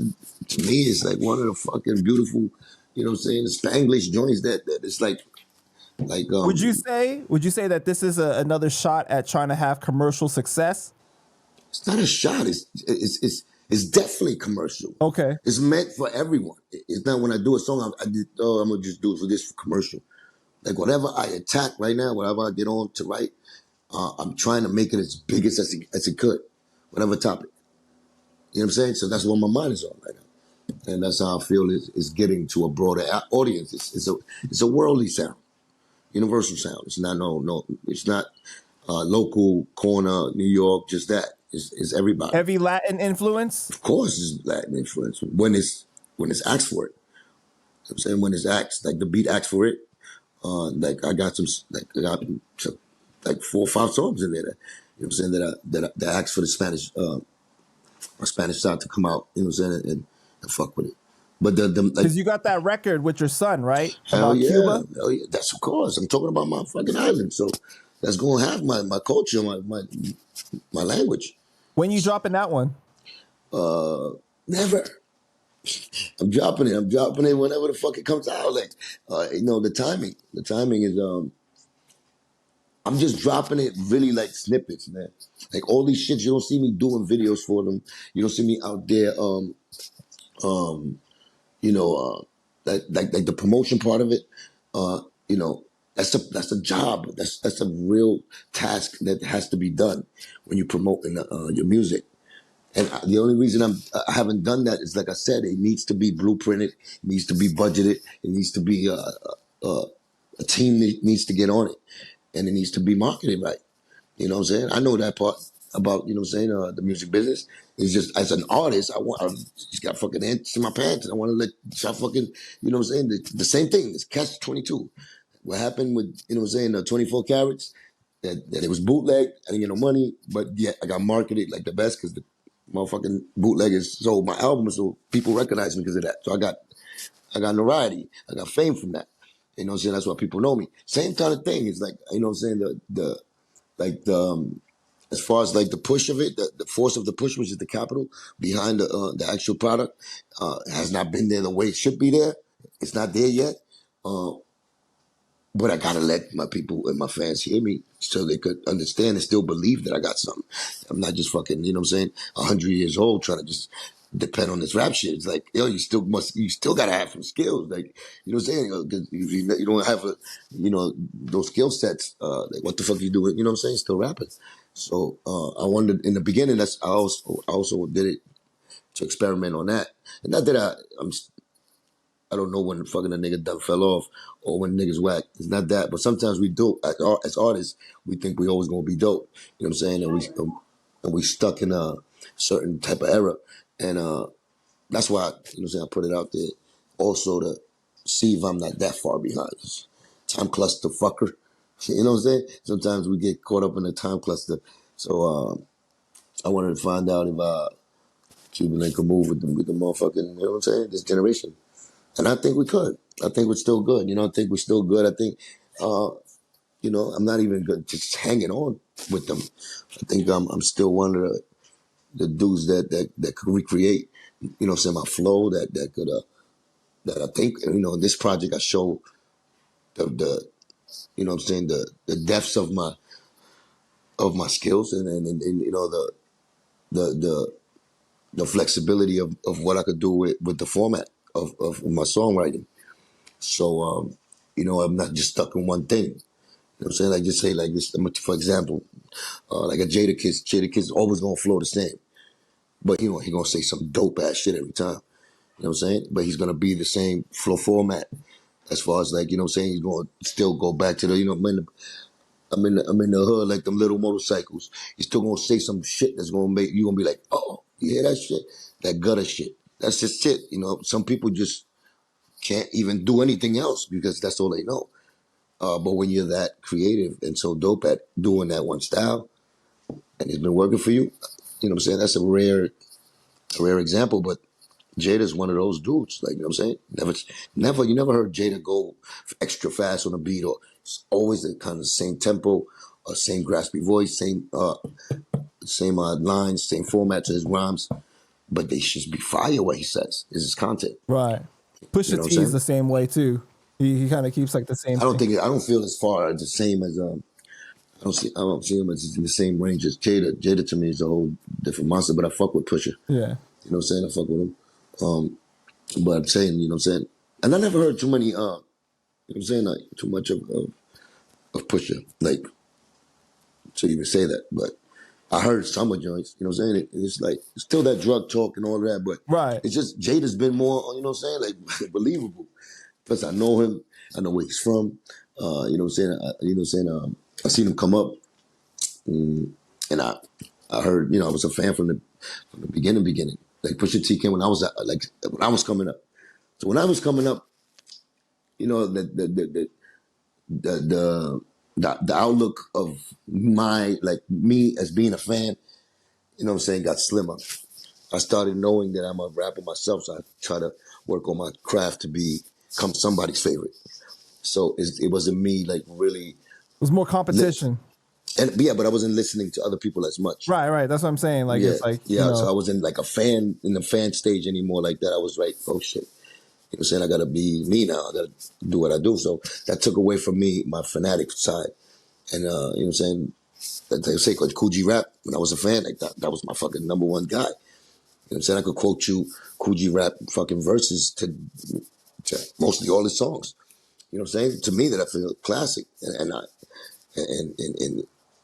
to me, is like one of the fucking beautiful, you know what I'm saying, Spanglish joints that it's like would you say that this is another shot at trying to have commercial success? It's not a shot. It's definitely commercial. Okay. It's meant for everyone. It's not when I do a song, I'm gonna just do it for this commercial. Like whatever I attack right now, whatever I get on to write, I'm trying to make it as big as it could, whatever topic. You know what I'm saying? So that's what my mind is on right now, and that's how I feel is getting to a broader audience. It's a worldly sound, universal sound. It's not it's not local corner New York. Just that. It's everybody. Heavy Latin influence. Of course, it's Latin influence when it's asked for it. You know what I'm saying, when it's asked, like the beat asked for it. Like I got some, like 4 or 5 songs in there that, you know what I'm saying, that asked for the Spanish side to come out, you know what I'm saying, and fuck with it. But because you got that record with your son, right? Hell about yeah, Cuba. hell yeah. That's of course. I'm talking about my fucking island, so that's gonna have my culture, my language. When you dropping that one? Never. I'm dropping it whenever the fuck it comes out. Like, the timing is, I'm just dropping it really like snippets, man. Like all these shits, you don't see me doing videos for them. You don't see me out there, like the promotion part of it. That's a job. That's a real task that has to be done when you promote your music. And the only reason I haven't done that is, like I said, it needs to be blueprinted, it needs to be budgeted, it needs to be a team that needs to get on it, and it needs to be marketed right. You know what I'm saying? I know that part about, you know what I'm saying, the music business. It's just, as an artist, I just got fucking ants in my pants, and I want to let y'all fucking, you know what I'm saying, the same thing. It's catch 22. What happened with, you know what I'm saying, the 24 carats, that it was bootleg, I didn't get no money, but yet I got marketed like the best because the motherfucking bootleggers sold my album, so people recognize me because of that. So I got notoriety, I got fame from that. You know what I'm saying? That's why people know me. Same kind of thing. It's like, you know what I'm saying, as far as like the push of it, the force of the push, which is the capital behind the actual product, has not been there the way it should be there. It's not there yet. Uh, But I gotta let my people and my fans hear me so they could understand and still believe that I got something. I'm not just fucking, you know what I'm saying, 100 years old trying to just depend on this rap shit. It's like, yo, you still gotta have some skills. Like, you know what I'm saying? 'Cause if you don't have those skill sets, like what the fuck you doing? You know what I'm saying? Still rapping. So I wondered in the beginning. I also did it to experiment on that, and not that I don't know when fucking a nigga done fell off or when niggas whack. It's not that. But sometimes we do, as artists, we think we always gonna be dope. You know what I'm saying? And we stuck in a certain type of era. And that's why, you know what I'm saying, I put it out there also to see if I'm not that far behind. Time cluster fucker. You know what I'm saying? Sometimes we get caught up in the time cluster. So I wanted to find out if Cuban could move with the motherfucking, you know what I'm saying, this generation. And I think we could. I think we're still good. I think we're still good. I think, I'm not even good just hanging on with them. I think I'm still one of the dudes that could recreate, you know what I'm saying, my flow that could, that I think, in this project I show the you know what I'm saying, the depths of my skills and the flexibility of what I could do with the format of my songwriting. So, I'm not just stuck in one thing. You know what I'm saying? Like, just say like this, for example, like a Jada Kid's always gonna flow the same. But, he gonna say some dope ass shit every time. You know what I'm saying? But he's gonna be the same flow format as far as like, you know what I'm saying? He's gonna still go back to I'm in the hood, like them little motorcycles. He's still gonna say some shit that's gonna make you gonna be like, oh, you hear that shit? That gutter shit. That's just shit. Some people just can't even do anything else because that's all they know. But when you're that creative and so dope at doing that one style, and it's been working for you, you know what I'm saying? That's a rare example. But Jada's one of those dudes. Like, you know what I'm saying? You never heard Jada go extra fast on a beat, or it's always the kind of the same tempo, same graspy voice, same lines, same format to his rhymes. But they should be fire. What he says is his content. Right. You Pusha know what I'm T is saying? the same way too. He kind of keeps like the same thing. I don't feel as far as the same as I don't see him as in the same range as Jada. Jada to me is a whole different monster, but I fuck with Pusha. Yeah. You know what I'm saying? I fuck with him. But I'm saying, you know what I'm saying? And I never heard too many, you know what I'm saying, like too much of Pusha, like, to even say that. But I heard some of joints, you know what I'm saying? It's like, it's still that drug talk and all that, but Right. it's just Jada's been more, you know what I'm saying, like believable. Plus, I know him. I know where he's from. You know what I'm saying? I seen him come up, and I heard. I was a fan from the beginning. Like Pusha T came when I was when I was coming up. So when I was coming up, the outlook of me as being a fan, you know what I'm saying, got slimmer. I started knowing that I'm a rapper myself, so I try to work on my craft to become somebody's favorite. So it wasn't me like really, It was more competition. and yeah, but I wasn't listening to other people as much. Right. That's what I'm saying. Like, Yeah, it's like, yeah. So I wasn't like a fan in the fan stage anymore like that. I was like, oh shit. You know what I'm saying? I gotta be me now. I gotta do what I do. So that took away from me my fanatic side. And you know what I'm saying? They say like Cool G Rap, when I was a fan, like that was my fucking number one guy. You know what I'm saying? I could quote you Cool G Rap fucking verses to mostly all his songs. You know what I'm saying? To me, that I feel classic, and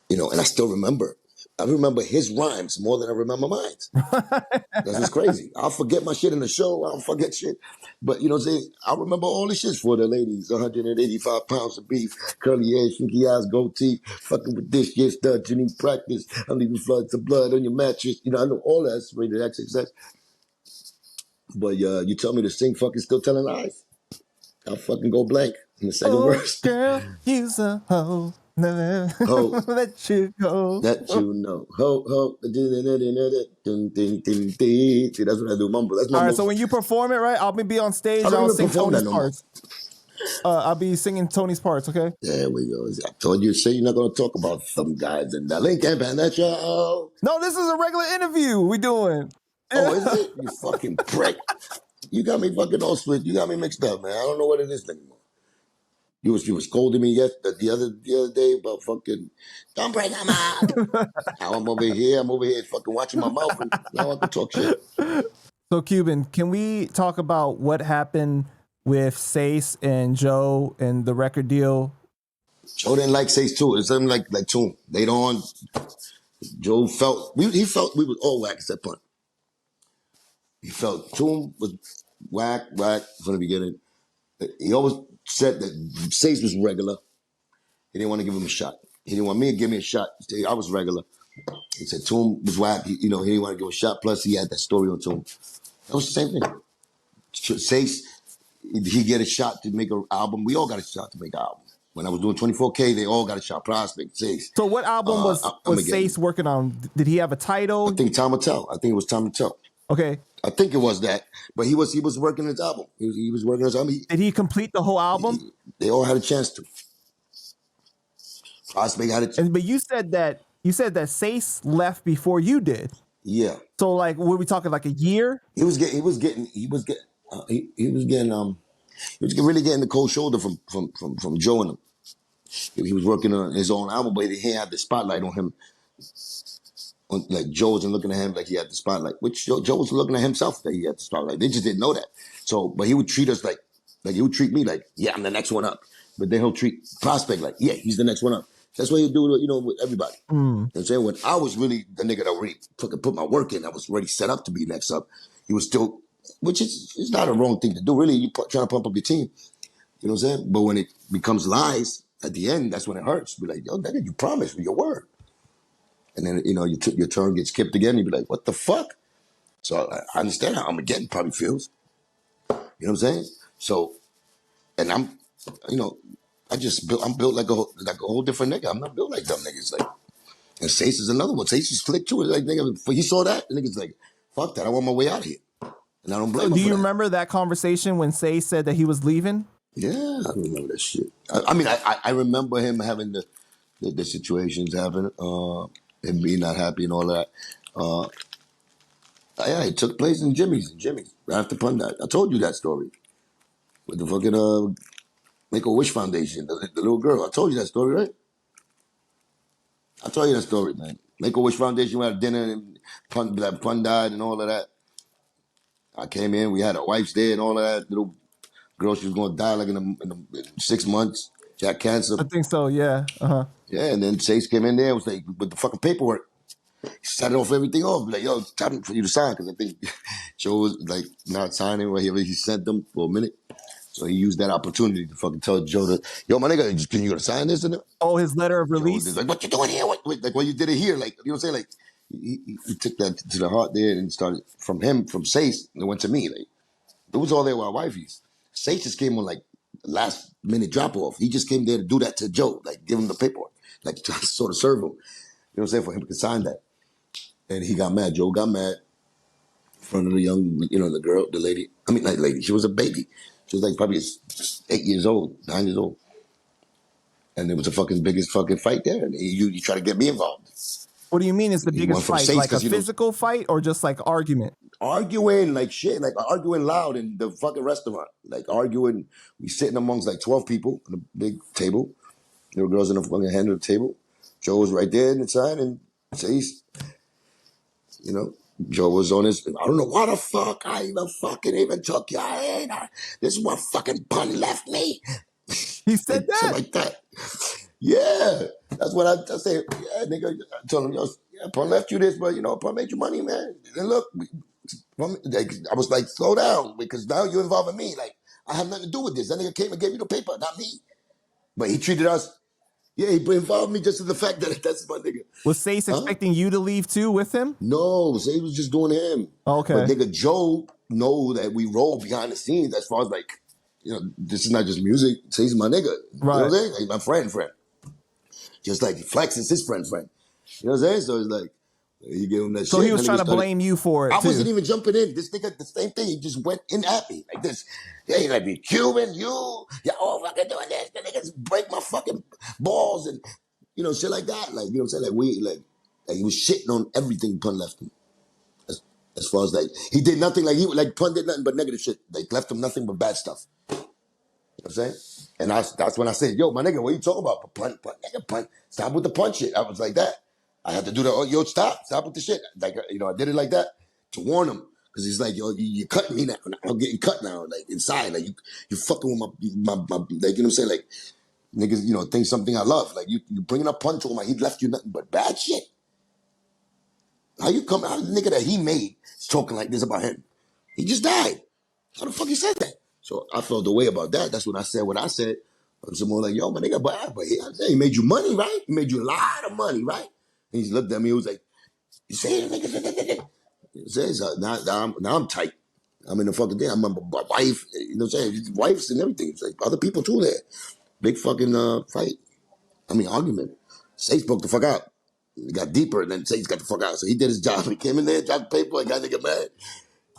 you know, and I still remember. I remember his rhymes more than I remember mine. That's what's crazy. I'll forget my shit in the show. I'll forget shit. But you know what I'm saying? I remember all the shit for the ladies. 185 pounds of beef, curly hair, sneaky eyes, gold teeth, fucking with this shit, stud, you need practice. I'm leaving floods of blood on your mattress. You know, I know all that. It's rated XXX. But you tell me to sing fucking Still Telling Lies. I'll fucking go blank in the second verse. Girl, you's a hoe. Never Ho, let you go. that you know. Ho, ho. See, that's what I do. Mumble. That's my All right, most. so when you perform it, right, I'll be on stage. I don't I'll even sing perform Tony's that no more. parts. I'll be singing Tony's parts, okay? There we go. I told you, say you're not going to talk about some guys in the Lincoln Panda show. No, this is a regular interview we doing. Oh, is it? You fucking prick. You got me fucking all switched. You got me mixed up, man. I don't know what it is anymore. You was scolding me the other day about fucking, don't break my mouth. Now I'm over here fucking watching my mouth, and now I can talk shit. So, Cuban, can we talk about what happened with Seis and Joe and the record deal? Joe didn't like Seis too. It's something like Toon. Later on, Joe felt he felt we was all whack at that point. He felt Toon was whack from the beginning. He always said that Seis was regular. He didn't want to give him a shot. He didn't want me to give me a shot. I was regular. He said Toon was whack. He didn't want to give a shot. Plus, he had that story on Toon. That was the same thing. Seis, he get a shot to make an album. We all got a shot to make an album. When I was doing 24K, they all got a shot. Prospect, Seis. So what album was Seis working on? Did he have a title? I think Time Will Tell. I think it was Time Will Tell. Okay. I think it was that. But he was working his album. He was working his album. Did he complete the whole album? They all had a chance to. Prospect had a chance. But you said that Seis left before you did. Yeah. So like, were we talking like a year? He was really getting the cold shoulder from Joe and him. He was working on his own album, but he didn't have the spotlight on him. Like Joe wasn't looking at him like he had the spotlight, which Joe was looking at himself that he had the spotlight. They just didn't know that. So, but he would treat us like he would treat me like, yeah, I'm the next one up. But then he'll treat Prospect like, yeah, he's the next one up. That's what he'll do, with everybody. You know what I'm saying? When I was really the nigga that already put my work in, I was already set up to be next up. He was still, which is not a wrong thing to do. Really, you're trying to pump up your team. You know what I'm saying? But when it becomes lies at the end, that's when it hurts. Be like, yo, nigga, you promised me your word. And then, your turn gets skipped again. You be like, what the fuck? So I understand how Armageddon probably feels. You know what I'm saying? So, and I'm built like a whole different nigga. I'm not built like them niggas. Like, and Seis is another one. Seis is slick too. Like, nigga, he saw that, the nigga's like, fuck that. I want my way out of here. And I don't blame him. Do you remember that conversation when Seis said that he was leaving? Yeah, I remember that shit. I remember him having the situations happen, him being not happy and all that. Yeah, it took place in Jimmy's, right after PANDA. I told you that story with the fucking Make-A-Wish Foundation, the little girl. I told you that story, right? I told you that story, man. Make-A-Wish Foundation, we had dinner and PANDA and all of that. I came in, we had our wives there and all of that. Little girl, she was going to die like in 6 months. She had cancer. I think so, yeah. Uh-huh. Yeah, and then Seis came in there and was like, with the fucking paperwork. He started off everything off. Like, yo, it's time for you to sign. Because I think Joe was like not signing whatever he sent them for a minute. So he used that opportunity to fucking tell Joe that, yo, my nigga, can you go to sign this? And Oh, his letter of release? Joe was like, what you doing here? What you did it here? Like, you know what I'm saying? Like, he took that to the heart there and started from Seis, and it went to me. Like, it was all there with our wifeys. Seis just came on like last minute drop off. He just came there to do that to Joe, like give him the paperwork, like to sort of serve him. You know what I'm saying? For him to sign that. And he got mad. Joe got mad in front of the young, the girl, the lady. I mean, not lady. She was a baby. She was like probably 8 years old, 9 years old. And it was the biggest fight there. And you try to get me involved. What do you mean it's the biggest fight? Seis, like a physical fight or just like argument? Arguing like shit, like arguing loud in the fucking restaurant. Like arguing, we sitting amongst like 12 people at a big table. There were girls in the fucking hand of the table. Joe was right there inside and Seis, Joe was on his, I don't know why the fuck I even took you. This is what fucking pun left me. He said Something that. like that. Yeah, that's what I say. Yeah, nigga, I told him, yo, yeah, Pun left you this, but you know, Pun made you money, man. And look, I was like, slow down, because now you're involving me. Like, I have nothing to do with this. That nigga came and gave you the paper, not me. But he treated us. Yeah, he involved me just in the fact that that's my nigga. Was Seis Huh? expecting you to leave too with him? No, say he was just doing him. But Okay. nigga, Joe know that we roll behind the scenes as far as like, you know, this is not just music. Say he's my nigga. You know what I'm Right. saying? Like my friend. Just like Flex is his friend. You know what I'm saying? So it's like, you give him that So shit. he was That trying nigga to started. blame you for I it wasn't too. even jumping in. This nigga, the same thing. He just went in at me like this. Yeah, he like be Cuban, yeah, all fucking doing this. The niggas break my fucking balls and you know shit like that. Like you know what I'm saying? Like he was shitting on everything Pun left him. As far as like he did nothing like Pun did nothing but negative shit. Like left him nothing but bad stuff. You know what I'm saying? And that's when I said, yo, my nigga, what you talking about? Pun. Stop with the punch shit. I was like that. I had to do that. Oh, yo, stop with the shit. Like, you know, I did it like that to warn him. Because he's like, yo, you're cutting me now. I'm getting cut now, like inside. Like, you fucking with my, like, you know what I'm saying? Like, niggas, you know, think something I love. Like, you bringing up punch to him, like, he left you nothing but bad shit. How the nigga that he made is talking like this about him? He just died. How the fuck he said that? So I felt the way about that. That's when I said what I said. I was more like, yo, my nigga, but he made you money, right? He made you a lot of money, right? And he looked at me, he was like, you say it, nigga. He says, now I'm tight. I'm in the fucking thing. I'm my wife, you know what I'm saying? Wives and everything. It's like other people too there. Big fucking fight. Argument. Seis broke the fuck out. It got deeper, and then Seis got the fuck out. So he did his job. He came in there, dropped the paper, and got nigga mad.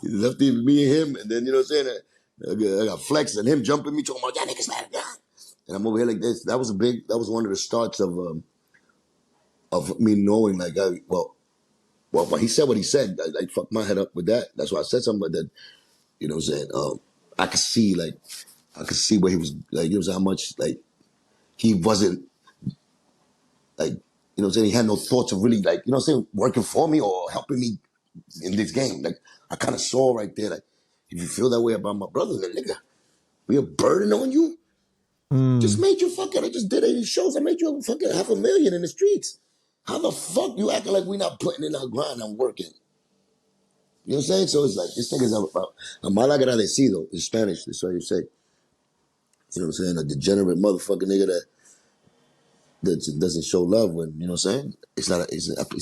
He left me and him, and then, you know what I'm saying? I got Flex and him jumping me, talking about, y'all niggas mad, yeah. And I'm over here like this. That was one of the starts of me knowing, like, when he said what he said, I fucked my head up with that. That's why I said something like that, you know what I'm saying? I could see where he was, like, it was how much, like, he wasn't, like, you know what I'm saying? He had no thoughts of really, like, you know what I'm saying, working for me or helping me in this game. Like, I kind of saw right there, like, if you feel that way about my brother, then nigga, we a burden on you? Just made you fucking, I just did 80 shows. I made you fucking $500,000 in the streets. How the fuck you acting like we not putting in our grind and working? You know what I'm saying? So it's like, this thing is about, a mal agradecido in Spanish, that's what you say. You know what I'm saying? A degenerate motherfucking nigga that doesn't show love when, you know what I'm saying? It's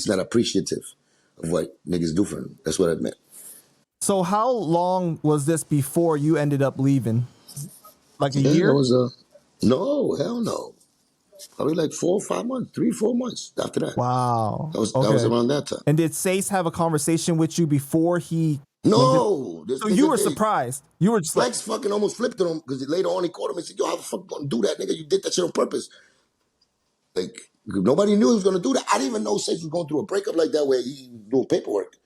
not appreciative of what niggas do for him. That's what I meant. So how long was this before you ended up leaving? Like a Yeah, it year? was, no, hell no. Probably like 4 or 5 months, 3, 4 months after that. Wow. That was Okay. around that time. And did Seis have a conversation with you before he? No, this So you nigga were did. surprised. You were just like, Flex fucking almost flipped on him because later on he caught him and said, yo, how the fuck you gonna do that, nigga? You did that shit on purpose. Like, nobody knew he was gonna do that. I didn't even know Seis was going through a breakup like that where he doing paperwork.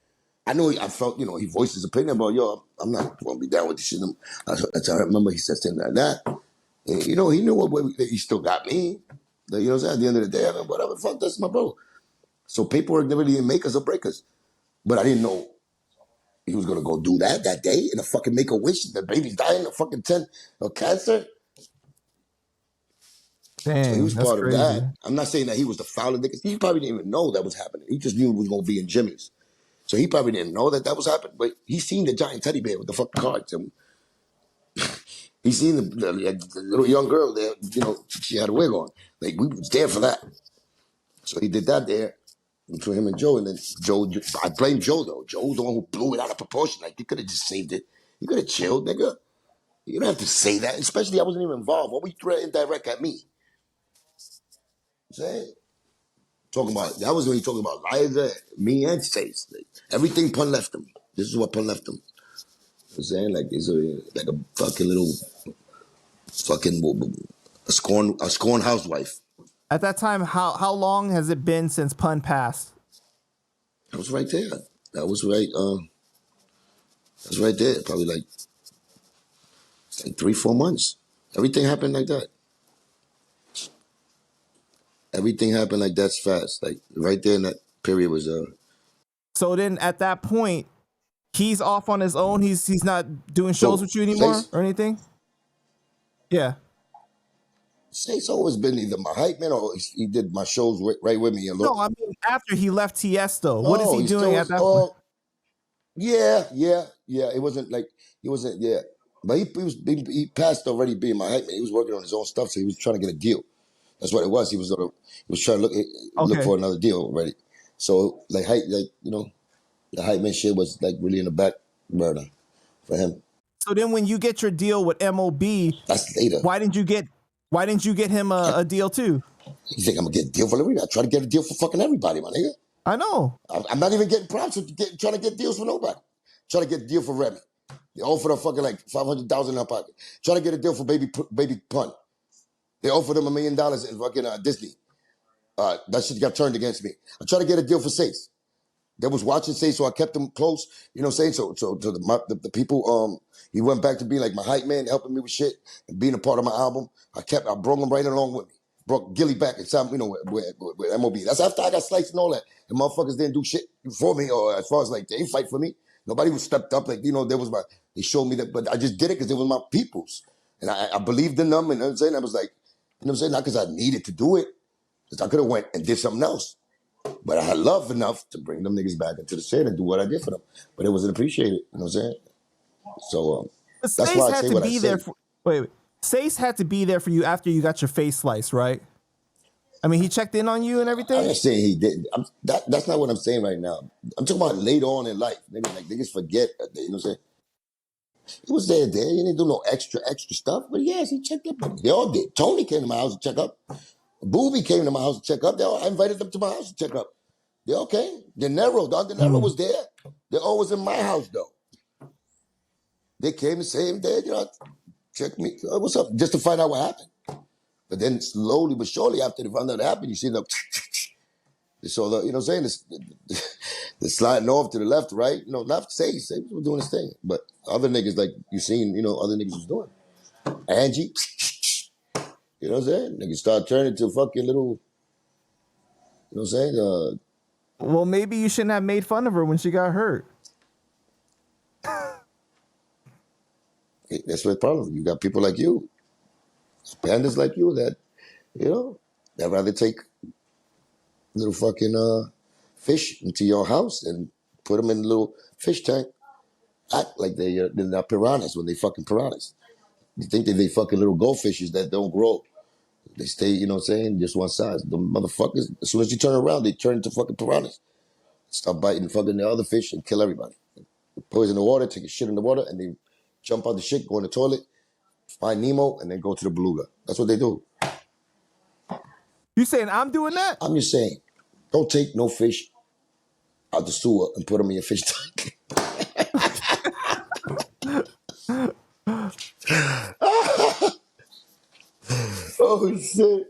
I know I felt, you know, he voiced his opinion about, yo, I'm not gonna be down with this shit. That's how I remember he said something like that. And, you know, he knew he still got me. Like, you know what I'm saying? At the end of the day, I mean, whatever, fuck, that's my bro. So paperwork never really make us or break us. But I didn't know he was gonna go do that day and a fucking make a wish. The baby's dying of fucking 10 of cancer. So he dang, was that's part of crazy. that. I'm not saying that he was the fouler nigga. He probably didn't even know that was happening. He just knew it was gonna be in Jimmy's. So he probably didn't know that was happening. But he seen the giant teddy bear with the fucking cards. And he seen the little young girl there. You know, she had a wig on. Like we was there for that. So he did that there between him and Joe. And then Joe, I blame Joe though. Joe was the one who blew it out of proportion. Like he could have just saved it. You could have chilled, nigga. You don't have to say that. Especially I wasn't even involved. What we threw indirect at me? Saying talking about that was when he talking about Liza, me and Seis. Like, everything Pun left him. This is what Pun left him. You know what I'm saying like it's like a fucking little fucking a scorned housewife. At that time, how long has it been since Pun passed? That was right there. That was right. That's right there. Probably like 3, 4 months. Everything happened like that. Everything happened like that's fast. Like right there in that period was So then at that point, he's off on his own. He's not doing shows so with you anymore Seis, or anything. Yeah. Seis always been either my hype man or he did my shows right with me. And look, No, I mean after he left Tiesto, what is oh, he he doing still at was. that point? Yeah. It wasn't like he wasn't. Yeah, but he passed already being my hype man. He was working on his own stuff, so he was trying to get a deal. That's what it was. He was trying to look Okay. for another deal already. So like hype, like the hype man shit was like really in the back burner for him. So then when you get your deal with MOB, That's later. why didn't you get him a deal too? You think I'm gonna get a deal for everybody? I try to get a deal for fucking everybody, my nigga. I know. I'm not even getting props for trying to get deals for nobody. Trying to get a deal for Remy. They offered her fucking like $500,000 in her pocket. Trying to get a deal for baby Pun. They offered him $1 million in fucking Disney. That shit got turned against me. I tried to get a deal for Seis. They was watching Seis, so I kept them close. You know what I'm saying? So to the people, he went back to being like my hype man, helping me with shit and being a part of my album. I brought him right along with me. Brought Gilly back and some, with MOB. That's after I got sliced and all that. The motherfuckers didn't do shit for me, or as far as like they didn't fight for me. Nobody was stepped up. Like, they showed me that, but I just did it because it was my peoples. And I believed in them, and you know what I'm saying? I was like, you know what I'm saying? Not because I needed to do it, because I could have went and did something else. But I had love enough to bring them niggas back into the shit and do what I did for them. But it wasn't appreciated, you know what I'm saying? So that's why I say what I say. Wait. Seis had to be there for you after you got your face sliced, right? I mean, he checked in on you and everything? I'm not saying he didn't. That's not what I'm saying right now. I'm talking about later on in life. Niggas forget, you know what I'm saying? He was there. He didn't do no extra stuff. But yes, he checked up. They all did. Tony came to my house to check up. Booby came to my house to check up. I invited them to my house to check up. They okay. De Niro was there. They're always in my house, though. They came the same day, check me. What's up? Just to find out what happened. But then slowly but surely after they found out what happened, you see the they saw the, you know what I'm saying, the sliding off to the left, right. Not Seis was doing his thing. But other niggas, like you seen, other niggas was doing. Angie, you know what I'm saying? Niggas start turning to fucking little, you know what I'm saying? Well, maybe you shouldn't have made fun of her when she got hurt. That's the problem. You got people like you, pandas like you that, that rather take little fucking fish into your house and put them in a little fish tank. Act like they're not piranhas when they fucking piranhas. You think that they fucking little goldfishes that don't grow. They stay, you know what I'm saying, just one size. The motherfuckers, as soon as you turn around, they turn into fucking piranhas. Start biting fucking the other fish and kill everybody. Poison the water, take a shit in the water, and they jump out the shit, go in the toilet, find Nemo, and then go to the beluga. That's what they do. You saying I'm doing that? I'm just saying, don't take no fish out the sewer and put them in your fish tank. Oh shit.